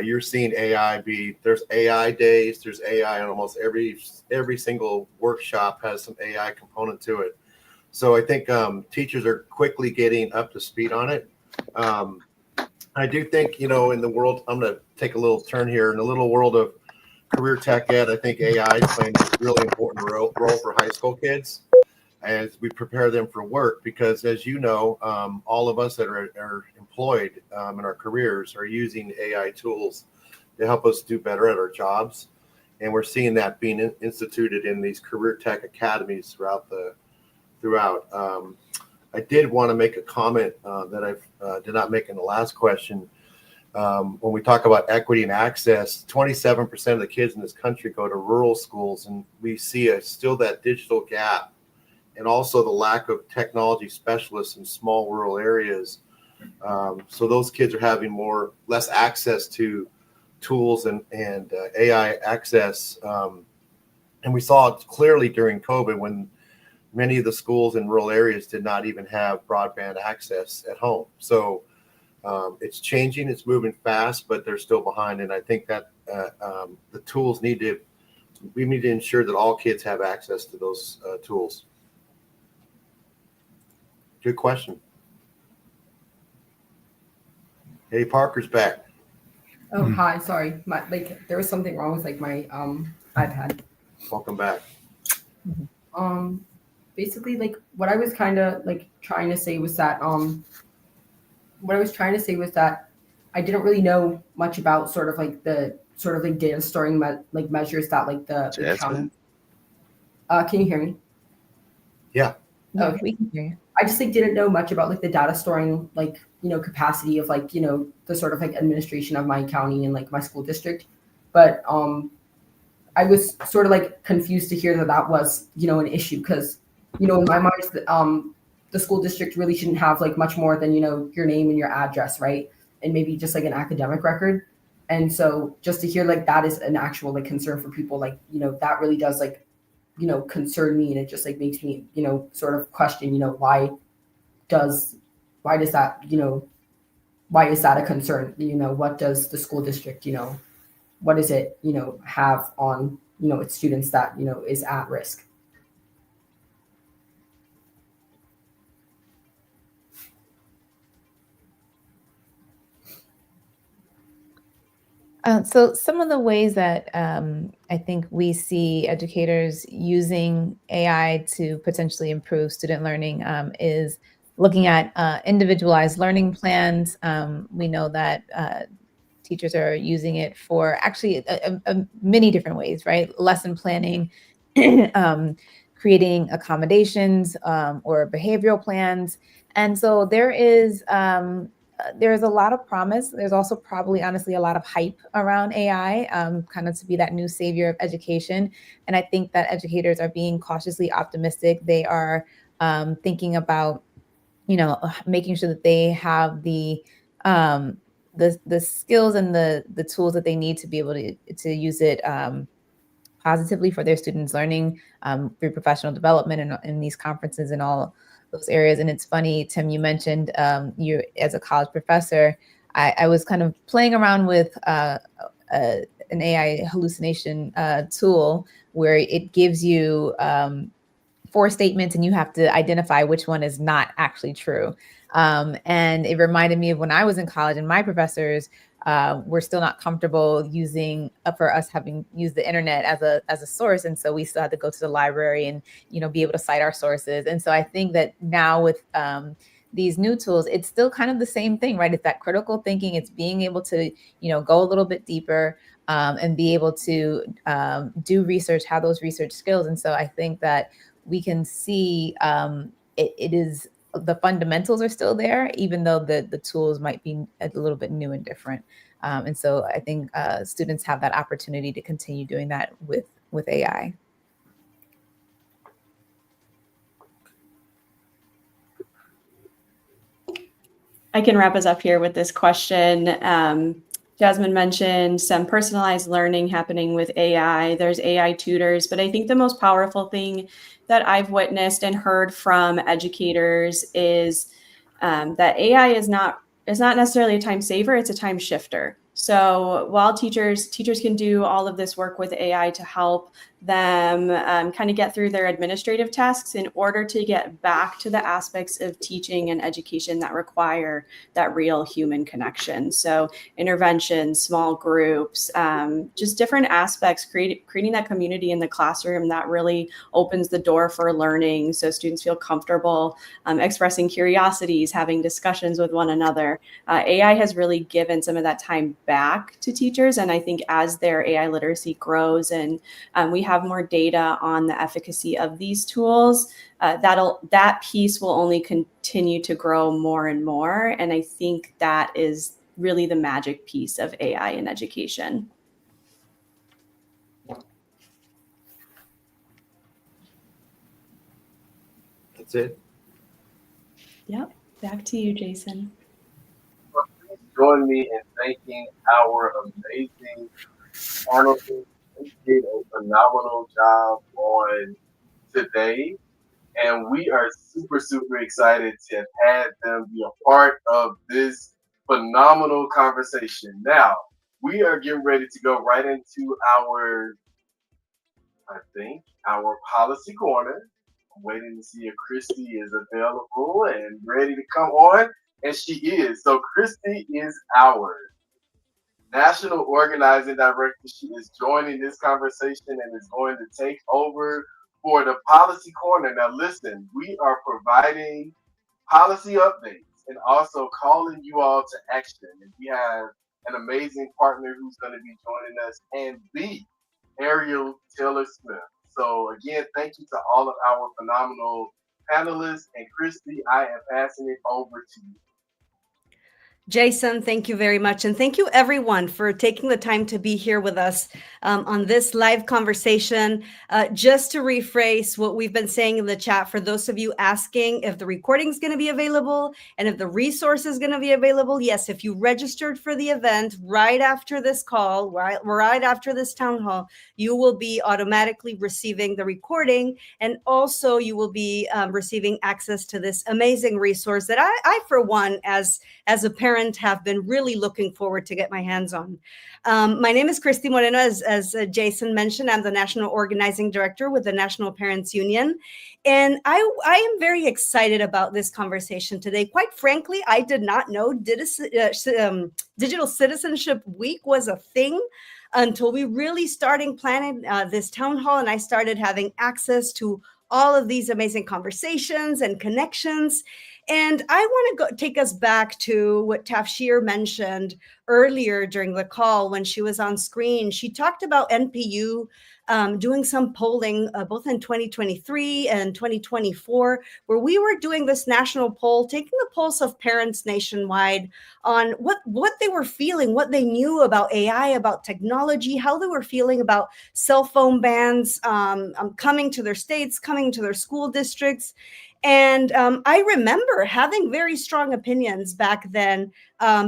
you're seeing AI there's AI days, there's AI on almost every single workshop has some AI component to it. So I think teachers are quickly getting up to speed on it. I do think, in the world, I'm going to take a little turn here, in the little world of career tech ed, I think AI is playing a really important role for high school kids as we prepare them for work, because as you know, all of us that are employed in our careers are using AI tools to help us do better at our jobs. And we're seeing that being instituted in these career tech academies throughout. I did want to make a comment that I did not make in the last question. When we talk about equity and access, 27% of the kids in this country go to rural schools, and we see still that digital gap, and also the lack of technology specialists in small rural areas. So those kids are having less access to tools and AI access. And we saw it clearly during COVID when many of the schools in rural areas did not even have broadband access at home. So it's changing, it's moving fast, but they're still behind. And I think that the tools we need to ensure that all kids have access to those tools. Good question. Hey, Parker's back. Oh, hi. Sorry. There was something wrong with my iPad. Welcome back. Basically, what I was kind of trying to say was that I didn't really know much about the data storing measures that the county. Can you hear me? Yeah. Yeah, we can hear you. I just didn't know much about the data storing capacity of the administration of my county and my school district, but I was sort of confused to hear that was an issue, because in my mind the school district really shouldn't have much more than your name and your address, right? and maybe just like an academic record. And so just to hear like that is an actual like concern for people, like, you know, that really does like, you know, concern me, and it just like makes me, you know, sort of question, you know, does does that, you know, why is that a concern? You know, what does the school district, you know, what does it, you know, have on, you know, its students that, you know, is at risk? So some of the ways that I think we see educators using AI to potentially improve student learning is looking at individualized learning plans. We know that teachers are using it for actually many different ways, right? Lesson planning, um, creating accommodations or behavioral plans. And so there's a lot of promise. There's also probably, honestly, a lot of hype around AI, kind of to be that new savior of education. And I think that educators are being cautiously optimistic. They are thinking about, you know, making sure that they have um, the skills and the tools that they need to be able to use it positively for their students' learning through professional development and in these conferences and all those areas. And it's funny, Tim, you mentioned you as a college professor. I was kind of playing around with an AI hallucination tool where it gives you 4 statements and you have to identify which one is not actually true. And it reminded me of when I was in college and my professors were still not comfortable using for us having used the internet as a source. And so we still had to go to the library and, you know, be able to cite our sources. And so I think that now with these new tools, it's still kind of the same thing, right? It's that critical thinking. It's being able to, you know, go a little bit deeper and be able to do research, have those research skills. And so I think that we can see it is the fundamentals are still there, even though the tools might be a little bit new and different. And so I think students have that opportunity to continue doing that with AI. I can wrap us up here with this question. Jasmine mentioned some personalized learning happening with AI. There's AI tutors, but I think the most powerful thing that I've witnessed and heard from educators is that AI is not necessarily a time saver; it's a time shifter. So while teachers can do all of this work with AI to help them kind of get through their administrative tasks, in order to get back to the aspects of teaching and education that require that real human connection. So interventions, small groups, just different aspects, creating that community in the classroom that really opens the door for learning, so students feel comfortable expressing curiosities, having discussions with one another. AI has really given some of that time back to teachers. And I think as their AI literacy grows and we have more data on the efficacy of these tools, that piece will only continue to grow more and more. And I think that is really the magic piece of AI in education. That's it. Yep. Back to you, Jason. Please join me in thanking our amazing panelists. They did a phenomenal job on today. And we are super, super excited to have had them be a part of this phenomenal conversation. Now, we are getting ready to go right into our policy corner. I'm waiting to see if Christy is available and ready to come on. And she is. So, Christy is our National Organizing Director. She is joining this conversation and is going to take over for the policy corner. Now, listen, we are providing policy updates and also calling you all to action. And we have an amazing partner who's going to be joining us, and the Ariel Taylor Smith. So, again, thank you to all of our phenomenal panelists. And Christy, I am passing it over to you. Jason, thank you very much. And thank you everyone for taking the time to be here with us on this live conversation. Just to rephrase what we've been saying in the chat, for those of you asking if the recording is going to be available and if the resource is going to be available, yes, if you registered for the event right after this call, right after this town hall, you will be automatically receiving the recording. And also you will be receiving access to this amazing resource that I for one, as a parent, have been really looking forward to get my hands on. My name is Christy Moreno. As Jason mentioned, I'm the National Organizing Director with the National Parents Union. And I am very excited about this conversation today. Quite frankly, I did not know Digital Citizenship Week was a thing until we really started planning this town hall, and I started having access to all of these amazing conversations and connections. And I want to take us back to what Tafshir mentioned earlier during the call when she was on screen. She talked about NPU doing some polling both in 2023 and 2024, where we were doing this national poll, taking the pulse of parents nationwide on what they were feeling, what they knew about AI, about technology, how they were feeling about cell phone bans coming to their states, coming to their school districts. And I remember having very strong opinions back then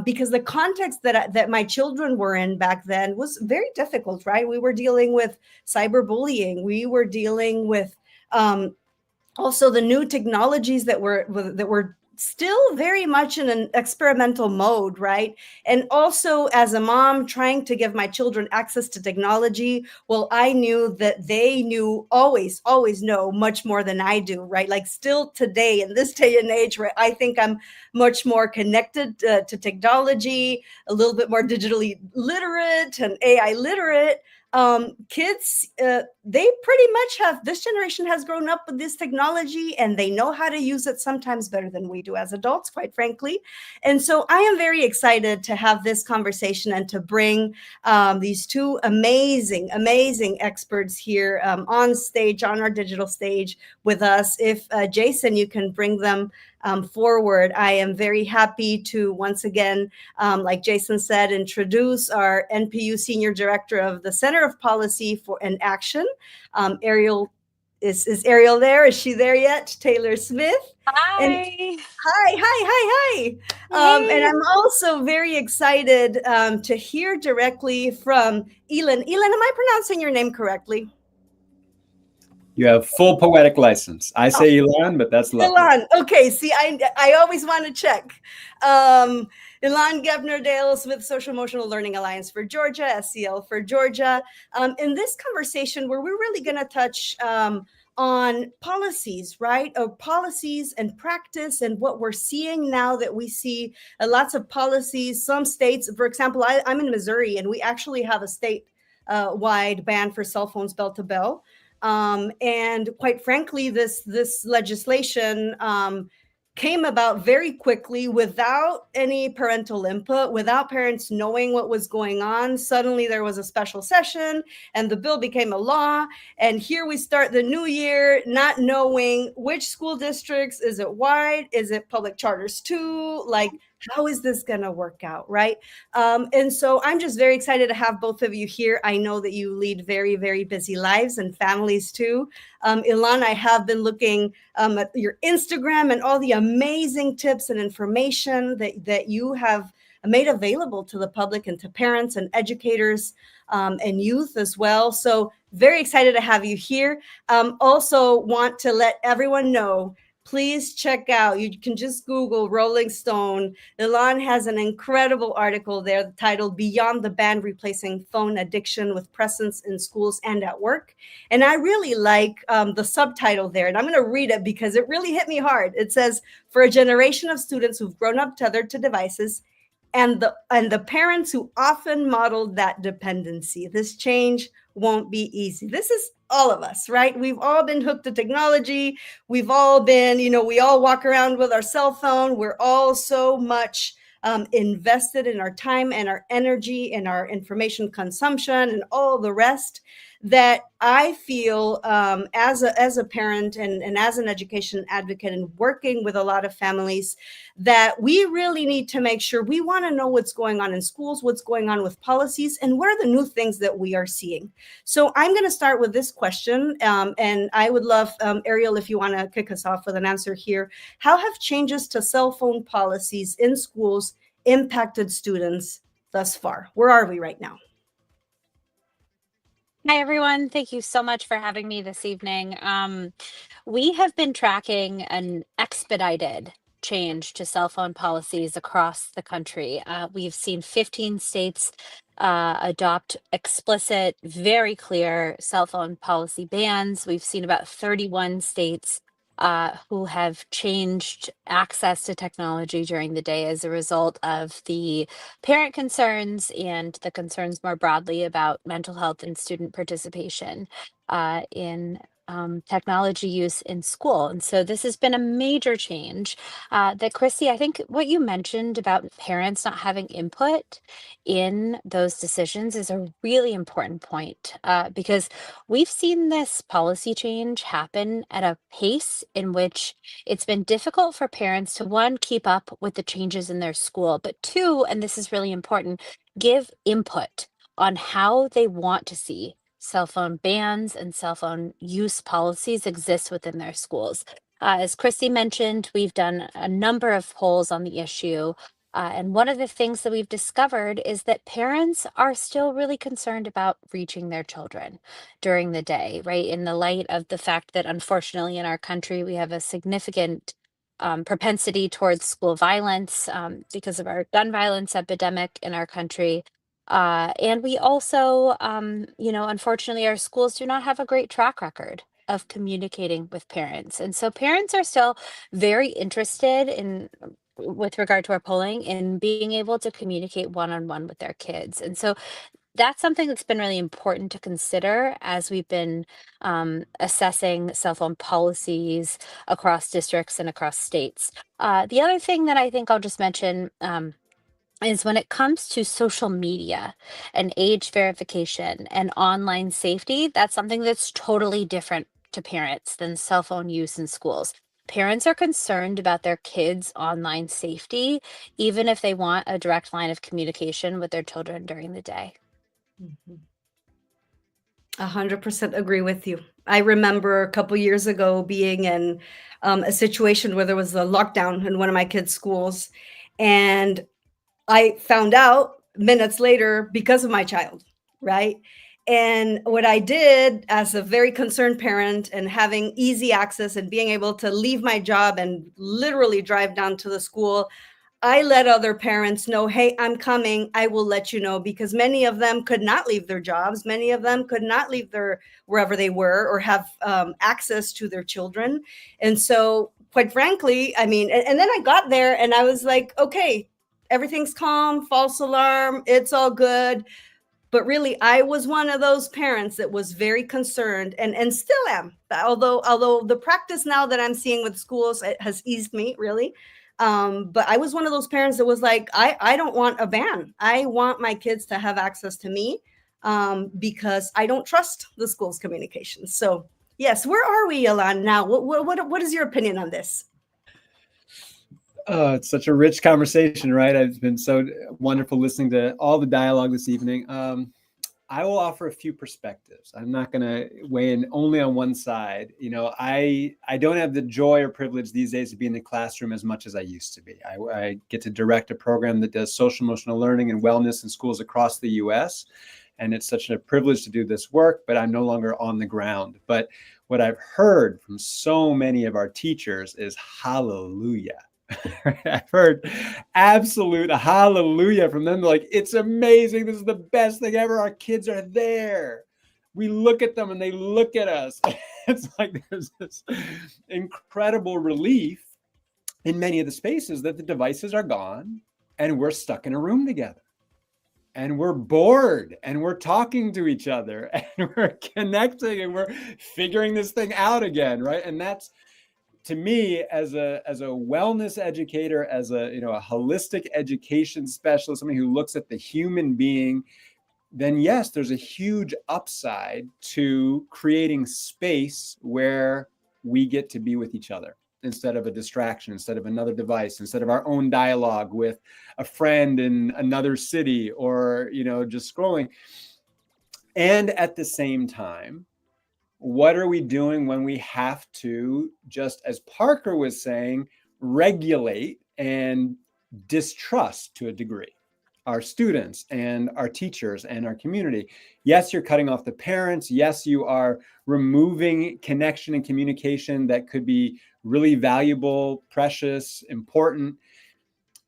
because the context that my children were in back then was very difficult, right? We were dealing with cyberbullying. We were dealing with also the new technologies that were still very much in an experimental mode, right? And also as a mom trying to give my children access to technology, well, I knew that they knew always know much more than I do, right? Like still today in this day and age, where I think I'm much more connected to technology, a little bit more digitally literate and AI literate. Kids, they pretty much have, this generation has grown up with this technology and they know how to use it sometimes better than we do as adults, quite frankly. And so I am very excited to have this conversation and to bring these two amazing experts here on stage, on our digital stage with us. If Jason, you can bring them forward. I am very happy to once again, like Jason said, introduce our NPU Senior Director of the Center of Policy for and Action, Ariel. Is Ariel there? Is she there yet? Taylor Smith. Hi. And hi. And I'm also very excited to hear directly from Elin. Elin, am I pronouncing your name correctly? You have full poetic license. I say Ilan, but that's lovely. Ilan. Okay. See, I always want to check. Ilan Gebner-Dales with Social Emotional Learning Alliance for Georgia, SEL for Georgia. In this conversation, where we're really going to touch on policies, right? Policies and practice and what we're seeing now that we see lots of policies. Some states, for example, I'm in Missouri, and we actually have a state-wide ban for cell phones bell to bell. And quite frankly, this legislation came about very quickly without any parental input, without parents knowing what was going on. Suddenly there was a special session and the bill became a law. And here we start the new year not knowing which school districts, is it wide? Is it public charters too? Like, how is this going to work out, right? And so I'm just very excited to have both of you here. I know that you lead very, very busy lives and families too. Ilan, I have been looking at your Instagram and all the amazing tips and information that you have made available to the public and to parents and educators and youth as well. So very excited to have you here. Also want to let everyone know, please check out, you can just Google Rolling Stone. Ilan has an incredible article there titled Beyond the Ban Replacing Phone Addiction with Presence in Schools and at Work. And I really like the subtitle there. And I'm going to read it because it really hit me hard. It says, for a generation of students who've grown up tethered to devices and the parents who often modeled that dependency, this change won't be easy. This is all of us, right? We've all been hooked to technology. We've all been, we all walk around with our cell phone. We're all so much invested in our time and our energy and our information consumption and all the rest that I feel as a parent and as an education advocate and working with a lot of families, that we really need to make sure we want to know what's going on in schools, what's going on with policies, and what are the new things that we are seeing. So I'm going to start with this question, and I would love, Ariel, if you want to kick us off with an answer here. How have changes to cell phone policies in schools impacted students thus far? Where are we right now? Hi, everyone. Thank you so much for having me this evening. We have been tracking an expedited change to cell phone policies across the country. We've seen 15 states adopt explicit, very clear cell phone policy bans. We've seen about 31 states who have changed access to technology during the day as a result of the parent concerns and the concerns more broadly about mental health and student participation in technology use in school. And so this has been a major change that, Christy, I think what you mentioned about parents not having input in those decisions is a really important point because we've seen this policy change happen at a pace in which it's been difficult for parents to, one, keep up with the changes in their school, but two, and this is really important, give input on how they want to see cell phone bans and cell phone use policies exist within their schools. As Christy mentioned, we've done a number of polls on the issue. And one of the things that we've discovered is that parents are still really concerned about reaching their children during the day, right? In the light of the fact that unfortunately in our country, we have a significant propensity towards school violence because of our gun violence epidemic in our country. And we also, unfortunately, our schools do not have a great track record of communicating with parents. And so parents are still very interested in, with regard to our polling, in being able to communicate one-on-one with their kids. And so that's something that's been really important to consider as we've been assessing cell phone policies across districts and across states. The other thing that I think I'll just mention is when it comes to social media and age verification and online safety, that's something that's totally different to parents than cell phone use in schools. Parents are concerned about their kids' online safety, even if they want a direct line of communication with their children during the day. 100% agree with you. I remember a couple years ago being in a situation where there was a lockdown in one of my kids' schools, and I found out minutes later because of my child, right? And what I did as a very concerned parent and having easy access and being able to leave my job and literally drive down to the school, I let other parents know, hey, I'm coming. I will let you know, because many of them could not leave their jobs. Many of them could not leave their wherever they were or have access to their children. And so, quite frankly, I mean, and then I got there and I was like, okay, everything's calm, false alarm, it's all good. But really, I was one of those parents that was very concerned and still am. Although the practice now that I'm seeing with schools, it has eased me really. But I was one of those parents that was like, I don't want a ban. I want my kids to have access to me because I don't trust the school's communications. So yes, where are we, Ilan, now? What is your opinion on this? Oh, it's such a rich conversation, right? It's been so wonderful listening to all the dialogue this evening. I will offer a few perspectives. I'm not going to weigh in only on one side. You know, I don't have the joy or privilege these days to be in the classroom as much as I used to be. I get to direct a program that does social emotional learning and wellness in schools across the U.S. And it's such a privilege to do this work, but I'm no longer on the ground. But what I've heard from so many of our teachers is hallelujah. I've heard absolute hallelujah from them. They're like, it's amazing. This is the best thing ever. Our kids are there. We look at them and they look at us. It's like there's this incredible relief in many of the spaces that the devices are gone and we're stuck in a room together. And we're bored and we're talking to each other and we're connecting and we're figuring this thing out again, right? And that's, to me, as a wellness educator, as a holistic education specialist, somebody who looks at the human being, then yes, there's a huge upside to creating space where we get to be with each other instead of a distraction, instead of another device, instead of our own dialogue with a friend in another city, or, just scrolling. And at the same time, what are we doing when we have to, just as Parker was saying, regulate and distrust to a degree our students and our teachers and our community? Yes, you're cutting off the parents. Yes, you are removing connection and communication that could be really valuable, precious, important.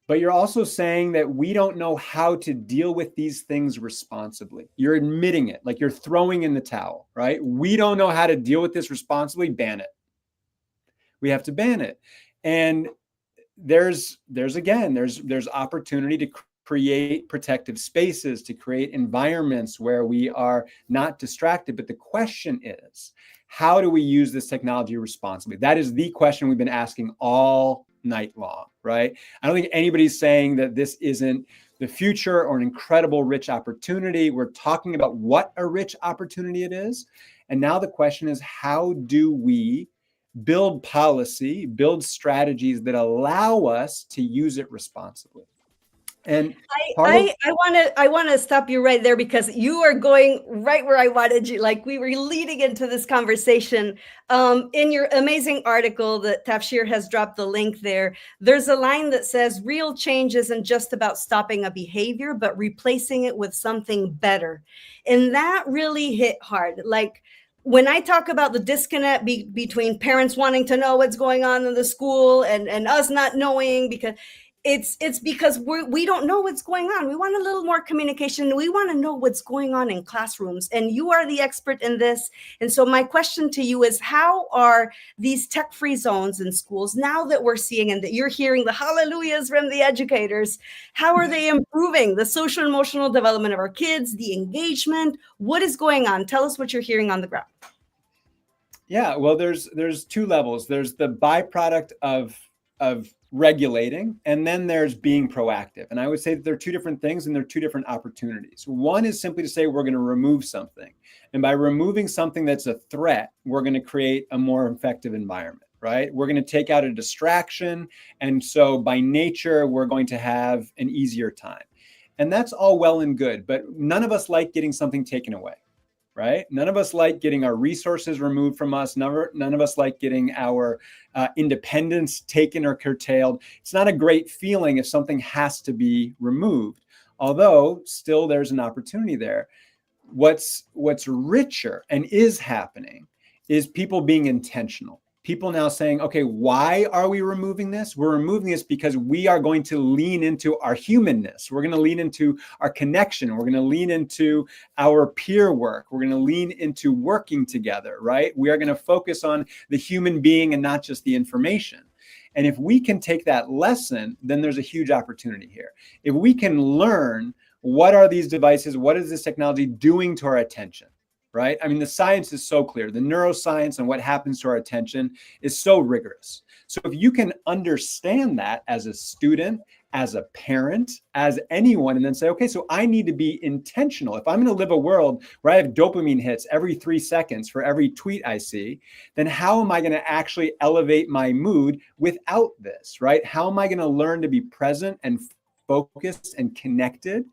But you're also saying that we don't know how to deal with these things responsibly. You're admitting it, like you're throwing in the towel, right? We don't know how to deal with this responsibly. Ban it. We have to ban it. And there's opportunity to create protective spaces, to create environments where we are not distracted. But the question is, how do we use this technology responsibly? That is the question we've been asking all night long, right? I don't think anybody's saying that this isn't the future or an incredible rich opportunity. We're talking about what a rich opportunity it is. And now the question is, how do we build policy, build strategies that allow us to use it responsibly? And I want to stop you right there, because you are going right where I wanted you. Like, we were leading into this conversation. In your amazing article that Tafshir has dropped the link there, there's a line that says, real change isn't just about stopping a behavior, but replacing it with something better. And that really hit hard. Like, when I talk about the disconnect between parents wanting to know what's going on in the school and us not knowing, because it's because we don't know what's going on. We want a little more communication. We want to know what's going on in classrooms, and you are the expert in this. And so my question to you is, how are these tech-free zones in schools, now that we're seeing and that you're hearing the hallelujahs from the educators, how are they improving the social and emotional development of our kids, the engagement? What is going on? Tell us what you're hearing on the ground. Yeah, well, there's two levels. There's the byproduct of regulating, and then there's being proactive. And I would say that they're two different things, and they're two different opportunities. One is simply to say we're going to remove something. And by removing something that's a threat, we're going to create a more effective environment, right? We're going to take out a distraction. And so by nature, we're going to have an easier time. And that's all well and good, but none of us like getting something taken away. Right? None of us like getting our resources removed from us. None of us like getting our independence taken or curtailed. It's not a great feeling if something has to be removed, although still there's an opportunity there. What's richer and is happening is people being intentional. People now saying, okay, why are we removing this? We're removing this because we are going to lean into our humanness. We're going to lean into our connection. We're going to lean into our peer work. We're going to lean into working together, right? We are going to focus on the human being and not just the information. And if we can take that lesson, then there's a huge opportunity here. If we can learn, what are these devices? What is this technology doing to our attention? Right? I mean, the science is so clear. The neuroscience and what happens to our attention is so rigorous. So if you can understand that as a student, as a parent, as anyone, and then say, okay, so I need to be intentional. If I'm going to live a world where I have dopamine hits every 3 seconds for every tweet I see, then how am I going to actually elevate my mood without this, right? How am I going to learn to be present and focused and connected?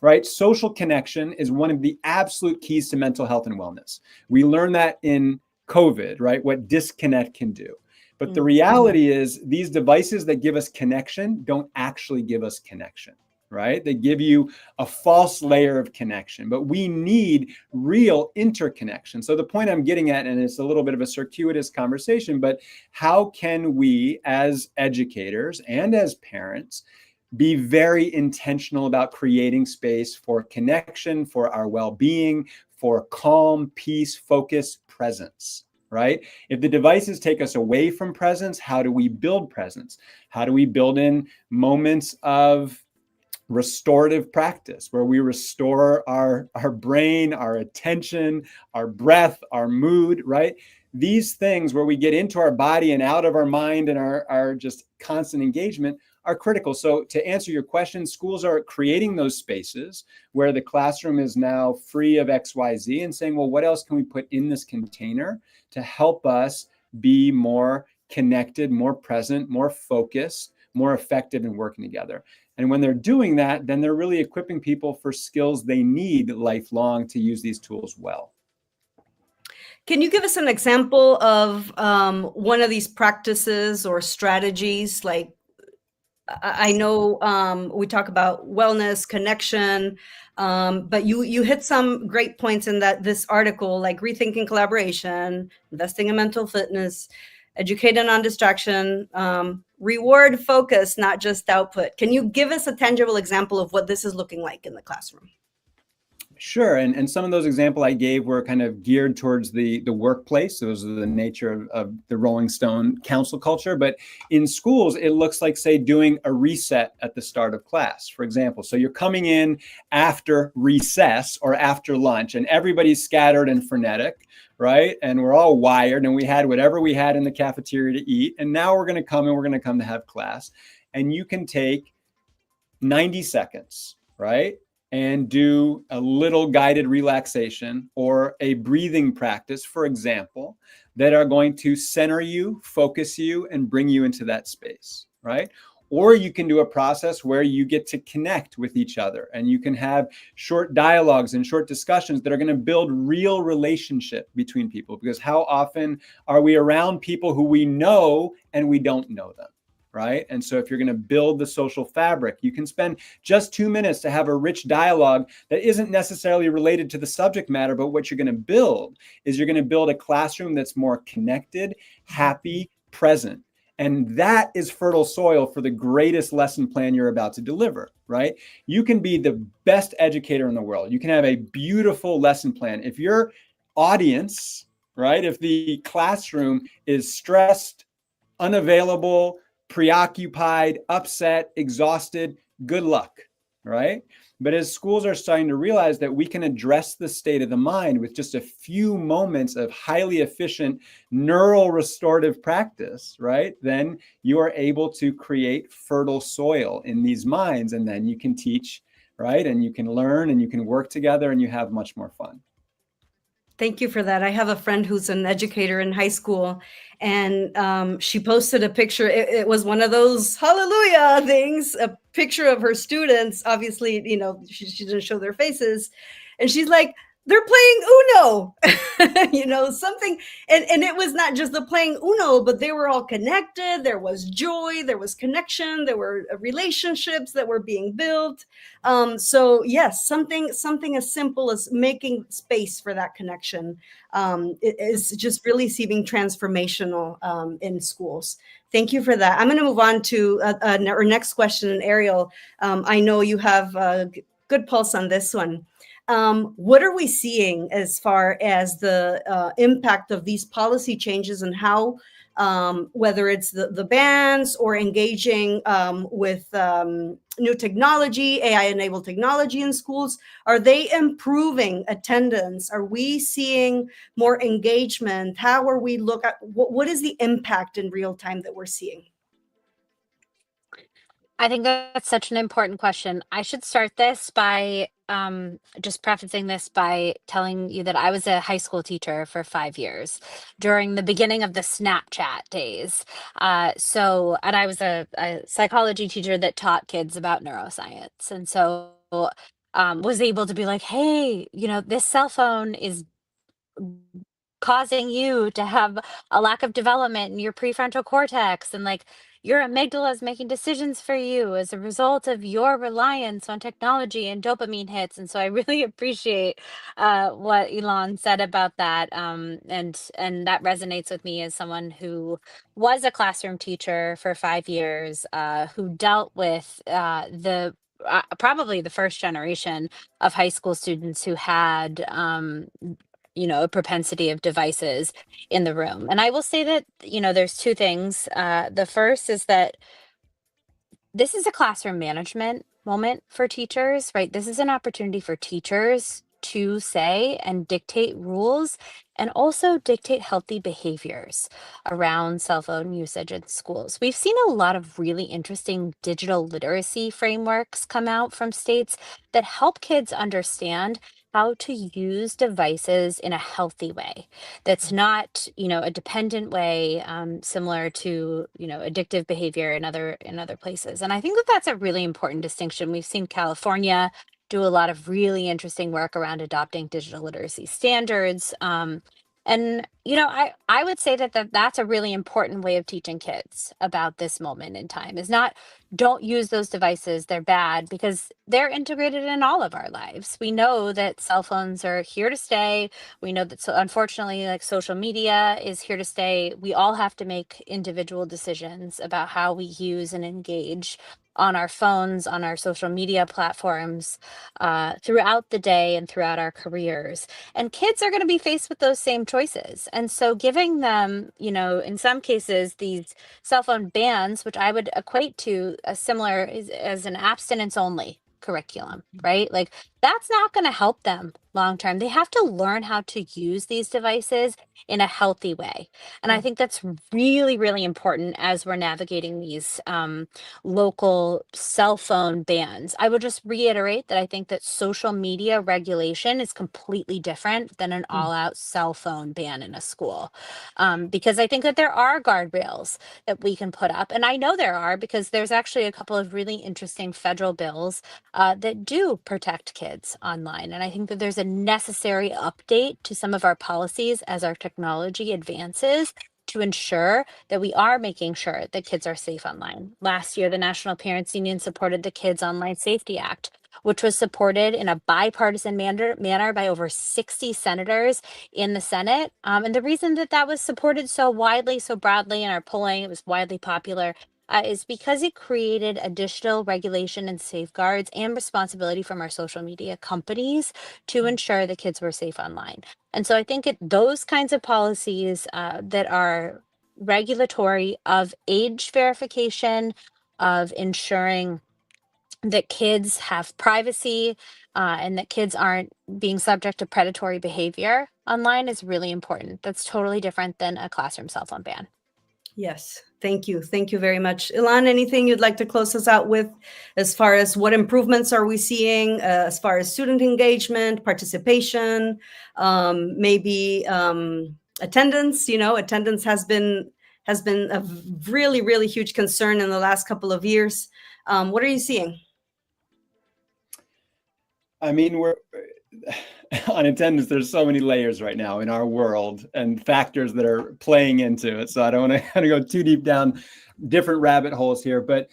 Right? Social connection is one of the absolute keys to mental health and wellness. We learned that in COVID, right? What disconnect can do. But the reality is these devices that give us connection don't actually give us connection, right? They give you a false layer of connection, but we need real interconnection. So the point I'm getting at, and it's a little bit of a circuitous conversation, but how can we as educators and as parents be very intentional about creating space for connection, for our well-being, for calm, peace, focus, presence, right? If the devices take us away from presence, how do we build presence? How do we build in moments of restorative practice where we restore our brain, our attention, our breath, our mood, right? these things where we get into our body and out of our mind and our just constant engagement are critical. So to answer your question, schools are creating those spaces where the classroom is now free of XYZ and saying, well, what else can we put in this container to help us be more connected, more present, more focused, more effective in working together. And when they're doing that, then they're really equipping people for skills they need lifelong to use these tools well. Can you give us an example of one of these practices or strategies? Like, I know we talk about wellness, connection, but you hit some great points in this article, like rethinking collaboration, investing in mental fitness, educating on distraction, reward focus, not just output. Can you give us a tangible example of what this is looking like in the classroom? Sure. And some of those examples I gave were kind of geared towards the workplace. Those are the nature of the Rolling Stone council culture. But in schools, it looks like, say, doing a reset at the start of class, for example. So you're coming in after recess or after lunch, and everybody's scattered and frenetic, right? And we're all wired, and we had whatever we had in the cafeteria to eat. And now we're going to come to have class. And you can take 90 seconds, right? And do a little guided relaxation or a breathing practice, for example, that are going to center you, focus you, and bring you into that space, right? Or you can do a process where you get to connect with each other and you can have short dialogues and short discussions that are going to build real relationship between people. Because how often are we around people who we know and we don't know them? Right? And so if you're going to build the social fabric, you can spend just 2 minutes to have a rich dialogue that isn't necessarily related to the subject matter, but what you're going to build is you're going to build a classroom that's more connected, happy, present. And that is fertile soil for the greatest lesson plan you're about to deliver, right? You can be the best educator in the world. You can have a beautiful lesson plan. If your audience, right, if the classroom is stressed, unavailable, preoccupied, upset, exhausted, good luck, right? But as schools are starting to realize that we can address the state of the mind with just a few moments of highly efficient neural restorative practice, right? Then you are able to create fertile soil in these minds, and then you can teach, right? And you can learn and you can work together and you have much more fun. Thank you for that. I have a friend who's an educator in high school, and she posted a picture. It was one of those hallelujah things, a picture of her students. Obviously, you know, she didn't show their faces. And she's like, they're playing Uno, you know, something. And it was not just the playing Uno, but they were all connected. There was joy, there was connection, there were relationships that were being built. So yes, something as simple as making space for that connection is just really seeming transformational in schools. Thank you for that. I'm going to move on to our next question. And Ariel, I know you have a good pulse on this one. What are we seeing as far as the impact of these policy changes and how, whether it's the bans or engaging with new technology, AI-enabled technology in schools, are they improving attendance? Are we seeing more engagement? How are we what is the impact in real time that we're seeing? I think that's such an important question. I should start this by just prefacing this by telling you that I was a high school teacher for 5 years during the beginning of the Snapchat days. And I was a psychology teacher that taught kids about neuroscience. And so was able to be like, hey, you know, this cell phone is causing you to have a lack of development in your prefrontal cortex, and like your amygdala is making decisions for you as a result of your reliance on technology and dopamine hits. And so I really appreciate what Elon said about that, and that resonates with me as someone who was a classroom teacher for 5 years, who dealt with the probably the first generation of high school students who had you know, a propensity of devices in the room. And I will say that, you know, there's two things. The first is that this is a classroom management moment for teachers, right? This is an opportunity for teachers to say and dictate rules and also dictate healthy behaviors around cell phone usage in schools. We've seen a lot of really interesting digital literacy frameworks come out from states that help kids understand how to use devices in a healthy way that's not, a dependent way, similar to, addictive behavior in other places. And I think that that's a really important distinction. We've seen California do a lot of really interesting work around adopting digital literacy standards. And I would say that that's a really important way of teaching kids about this moment in time, is not don't use those devices, they're bad, because they're integrated in all of our lives. We know that cell phones are here to stay. We know that, so unfortunately, like, social media is here to stay. We all have to make individual decisions about how we use and engage on our phones, on our social media platforms, throughout the day and throughout our careers. And kids are going to be faced with those same choices. And so giving them, in some cases, these cell phone bans, which I would equate to a similar as an abstinence only curriculum, right? Like, that's not going to help them long term. They have to learn how to use these devices in a healthy way. And I think that's really, really important as we're navigating these local cell phone bans. I will just reiterate that I think that social media regulation is completely different than an all-out cell phone ban in a school, because I think that there are guardrails that we can put up. And I know there are, because there's actually a couple of really interesting federal bills that do protect kids online. And I think that there's a necessary update to some of our policies as our technology advances to ensure that we are making sure that kids are safe online. Last year, the National Parents Union supported the Kids Online Safety Act, which was supported in a bipartisan manner by over 60 senators in the Senate. And the reason that that was supported so widely, so broadly in our polling, it was widely popular, is because it created additional regulation and safeguards and responsibility from our social media companies to ensure that kids were safe online. And so I think those kinds of policies that are regulatory, of age verification, of ensuring that kids have privacy, and that kids aren't being subject to predatory behavior online, is really important. That's totally different than a classroom cell phone ban. Yes, thank you. Thank you very much. Ilan, anything you'd like to close us out with as far as what improvements are we seeing, as far as student engagement, participation, maybe attendance? Attendance has been a really, really huge concern in the last couple of years. What are you seeing? I mean, we're on attendance. There's so many layers right now in our world and factors that are playing into it. So I don't want to kind of go too deep down different rabbit holes here, but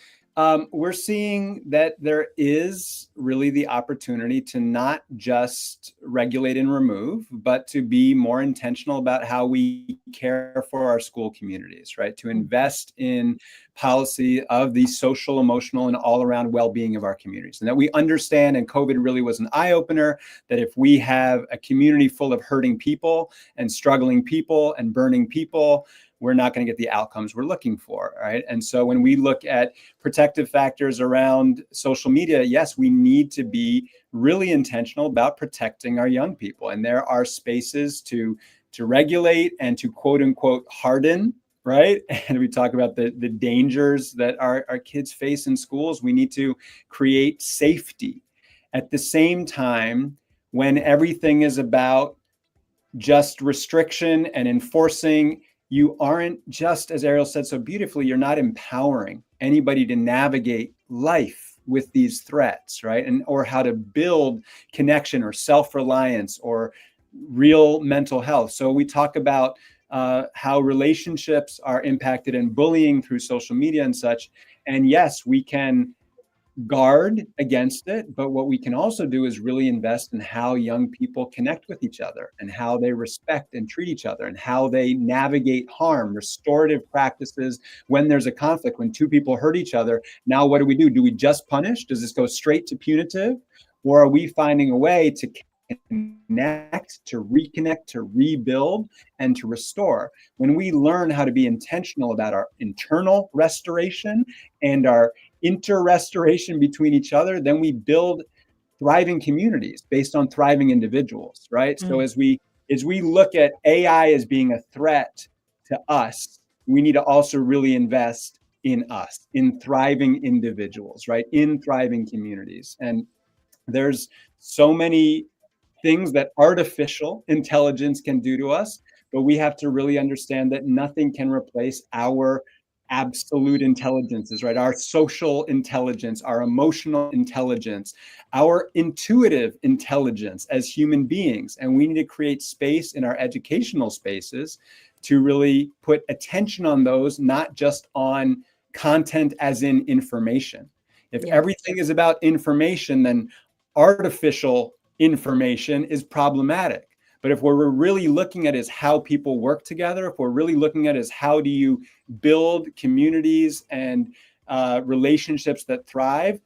we're seeing that there is really the opportunity to not just regulate and remove, but to be more intentional about how we care for our school communities, right? To invest in policy of the social, emotional, and all around well-being of our communities. And that we understand, and COVID really was an eye-opener, that if we have a community full of hurting people and struggling people and burning people, we're not going to get the outcomes we're looking for, right? And so when we look at protective factors around social media, yes, we need to be really intentional about protecting our young people. And there are spaces to regulate and to quote unquote harden, right? And we talk about the dangers that our kids face in schools. We need to create safety. At the same time, when everything is about just restriction and enforcing, you aren't, just as Ariel said so beautifully, you're not empowering anybody to navigate life with these threats, right? And or how to build connection or self-reliance or real mental health. So we talk about how relationships are impacted and bullying through social media and such. And yes, we can guard against it, but what we can also do is really invest in how young people connect with each other and how they respect and treat each other and how they navigate harm, restorative practices when there's a conflict, when two people hurt each other. Now, what do? Do we just punish? Does this go straight to punitive? Or are we finding a way to connect, to reconnect, to rebuild, and to restore? When we learn how to be intentional about our internal restoration and our inter-restoration between each other, then we build thriving communities based on thriving individuals, right? So as we is we look at AI as being a threat to us. We need to also really invest in us, in thriving individuals, right? In thriving communities. And there's so many things that artificial intelligence can do to us, but we have to really understand that nothing can replace our absolute intelligences, right? Our social intelligence, our emotional intelligence, our intuitive intelligence as human beings. And we need to create space in our educational spaces to really put attention on those, not just on content as in information. If everything is about information, then artificial information is problematic. But if what we're really looking at is how people work together, if we're really looking at is how do you build communities and relationships that thrive,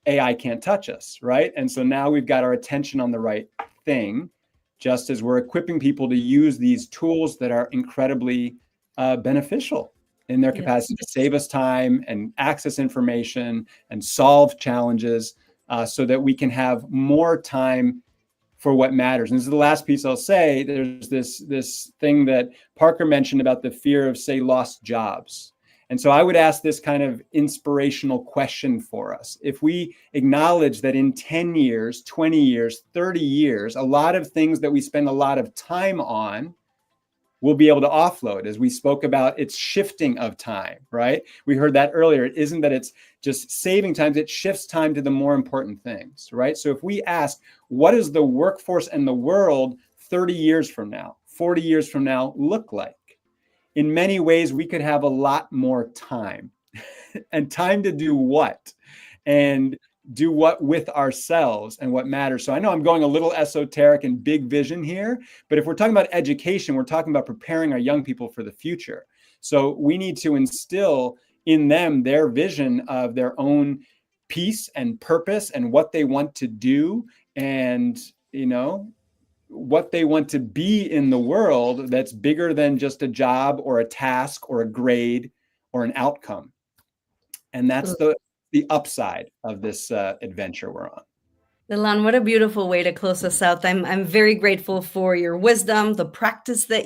AI can't touch us, right? And so now we've got our attention on the right thing, just as we're equipping people to use these tools that are incredibly beneficial in their capacity to save us time and access information and solve challenges so that we can have more time for what matters. And this is the last piece I'll say. There's this thing that Parker mentioned about the fear of, say, lost jobs. And so I would ask this kind of inspirational question for us. If we acknowledge that in 10 years, 20 years, 30 years, a lot of things that we spend a lot of time on, we'll be able to offload. As we spoke about, it's shifting of time, right? We heard that earlier. It isn't that it's just saving time, it shifts time to the more important things, right? So if we ask, what does the workforce and the world 30 years from now, 40 years from now look like? In many ways, we could have a lot more time. And time to do what? And do what with ourselves and what matters. So I know I'm going a little esoteric and big vision here, but if we're talking about education, we're talking about preparing our young people for the future. So we need to instill in them their vision of their own peace and purpose and what they want to do and, you know, what they want to be in the world that's bigger than just a job or a task or a grade or an outcome. And that's the upside of this adventure we're on. Ilan, what a beautiful way to close us out. I'm very grateful for your wisdom, the practice that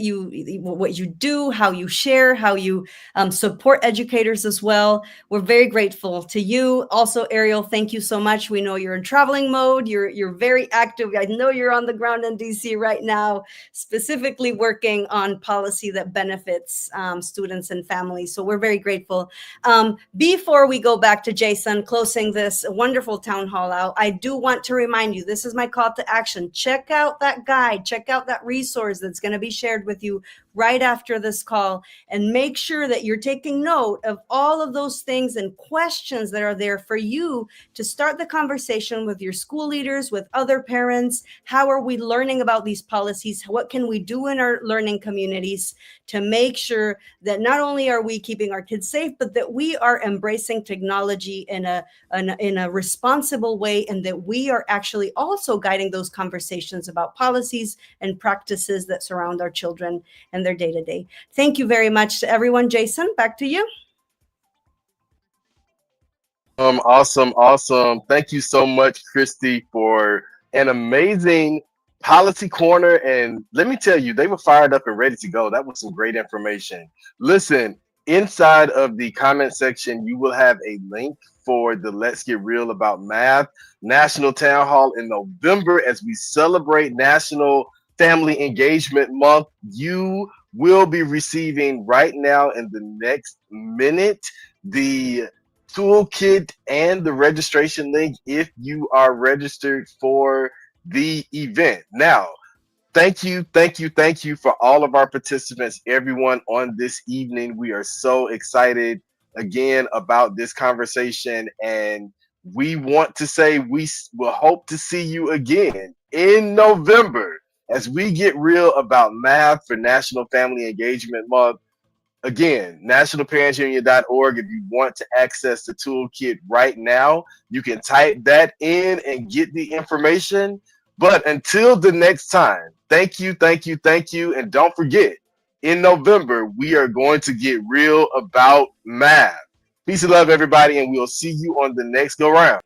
what you do, how you share, how you support educators as well. We're very grateful to you. Also, Ariel, thank you so much. We know you're in traveling mode. You're very active. I know you're on the ground in DC right now, specifically working on policy that benefits students and families. So we're very grateful. Before we go back to Jason, closing this wonderful town hall out, I do want to remind you, this is my call to action. Check out that guide, check out that resource that's going to be shared with you right after this call, and make sure that you're taking note of all of those things and questions that are there for you to start the conversation with your school leaders, with other parents. How are we learning about these policies? What can we do in our learning communities to make sure that not only are we keeping our kids safe, but that we are embracing technology in a responsible way, and that we are actually also guiding those conversations about policies and practices that surround our children and their day-to-day. Thank you very much to everyone. Jason, back to you. Awesome. Thank you so much, Christy, for an amazing policy corner. And let me tell you, they were fired up and ready to go. That was some great information. Listen, inside of the comment section, you will have a link for the Let's Get Real About Math National Town Hall in November as we celebrate National Family Engagement Month. You will be receiving right now in the next minute the toolkit and the registration link if you are registered for the event. Now, thank you for all of our participants, everyone on this evening. We are so excited again about this conversation, and we want to say we will hope to see you again in November as we get real about math for National Family Engagement Month. Again, nationalparentsunion.org. If you want to access the toolkit right now, you can type that in and get the information. But until the next time, thank you. And don't forget, in November, we are going to get real about math. Peace and love, everybody, and we'll see you on the next go round.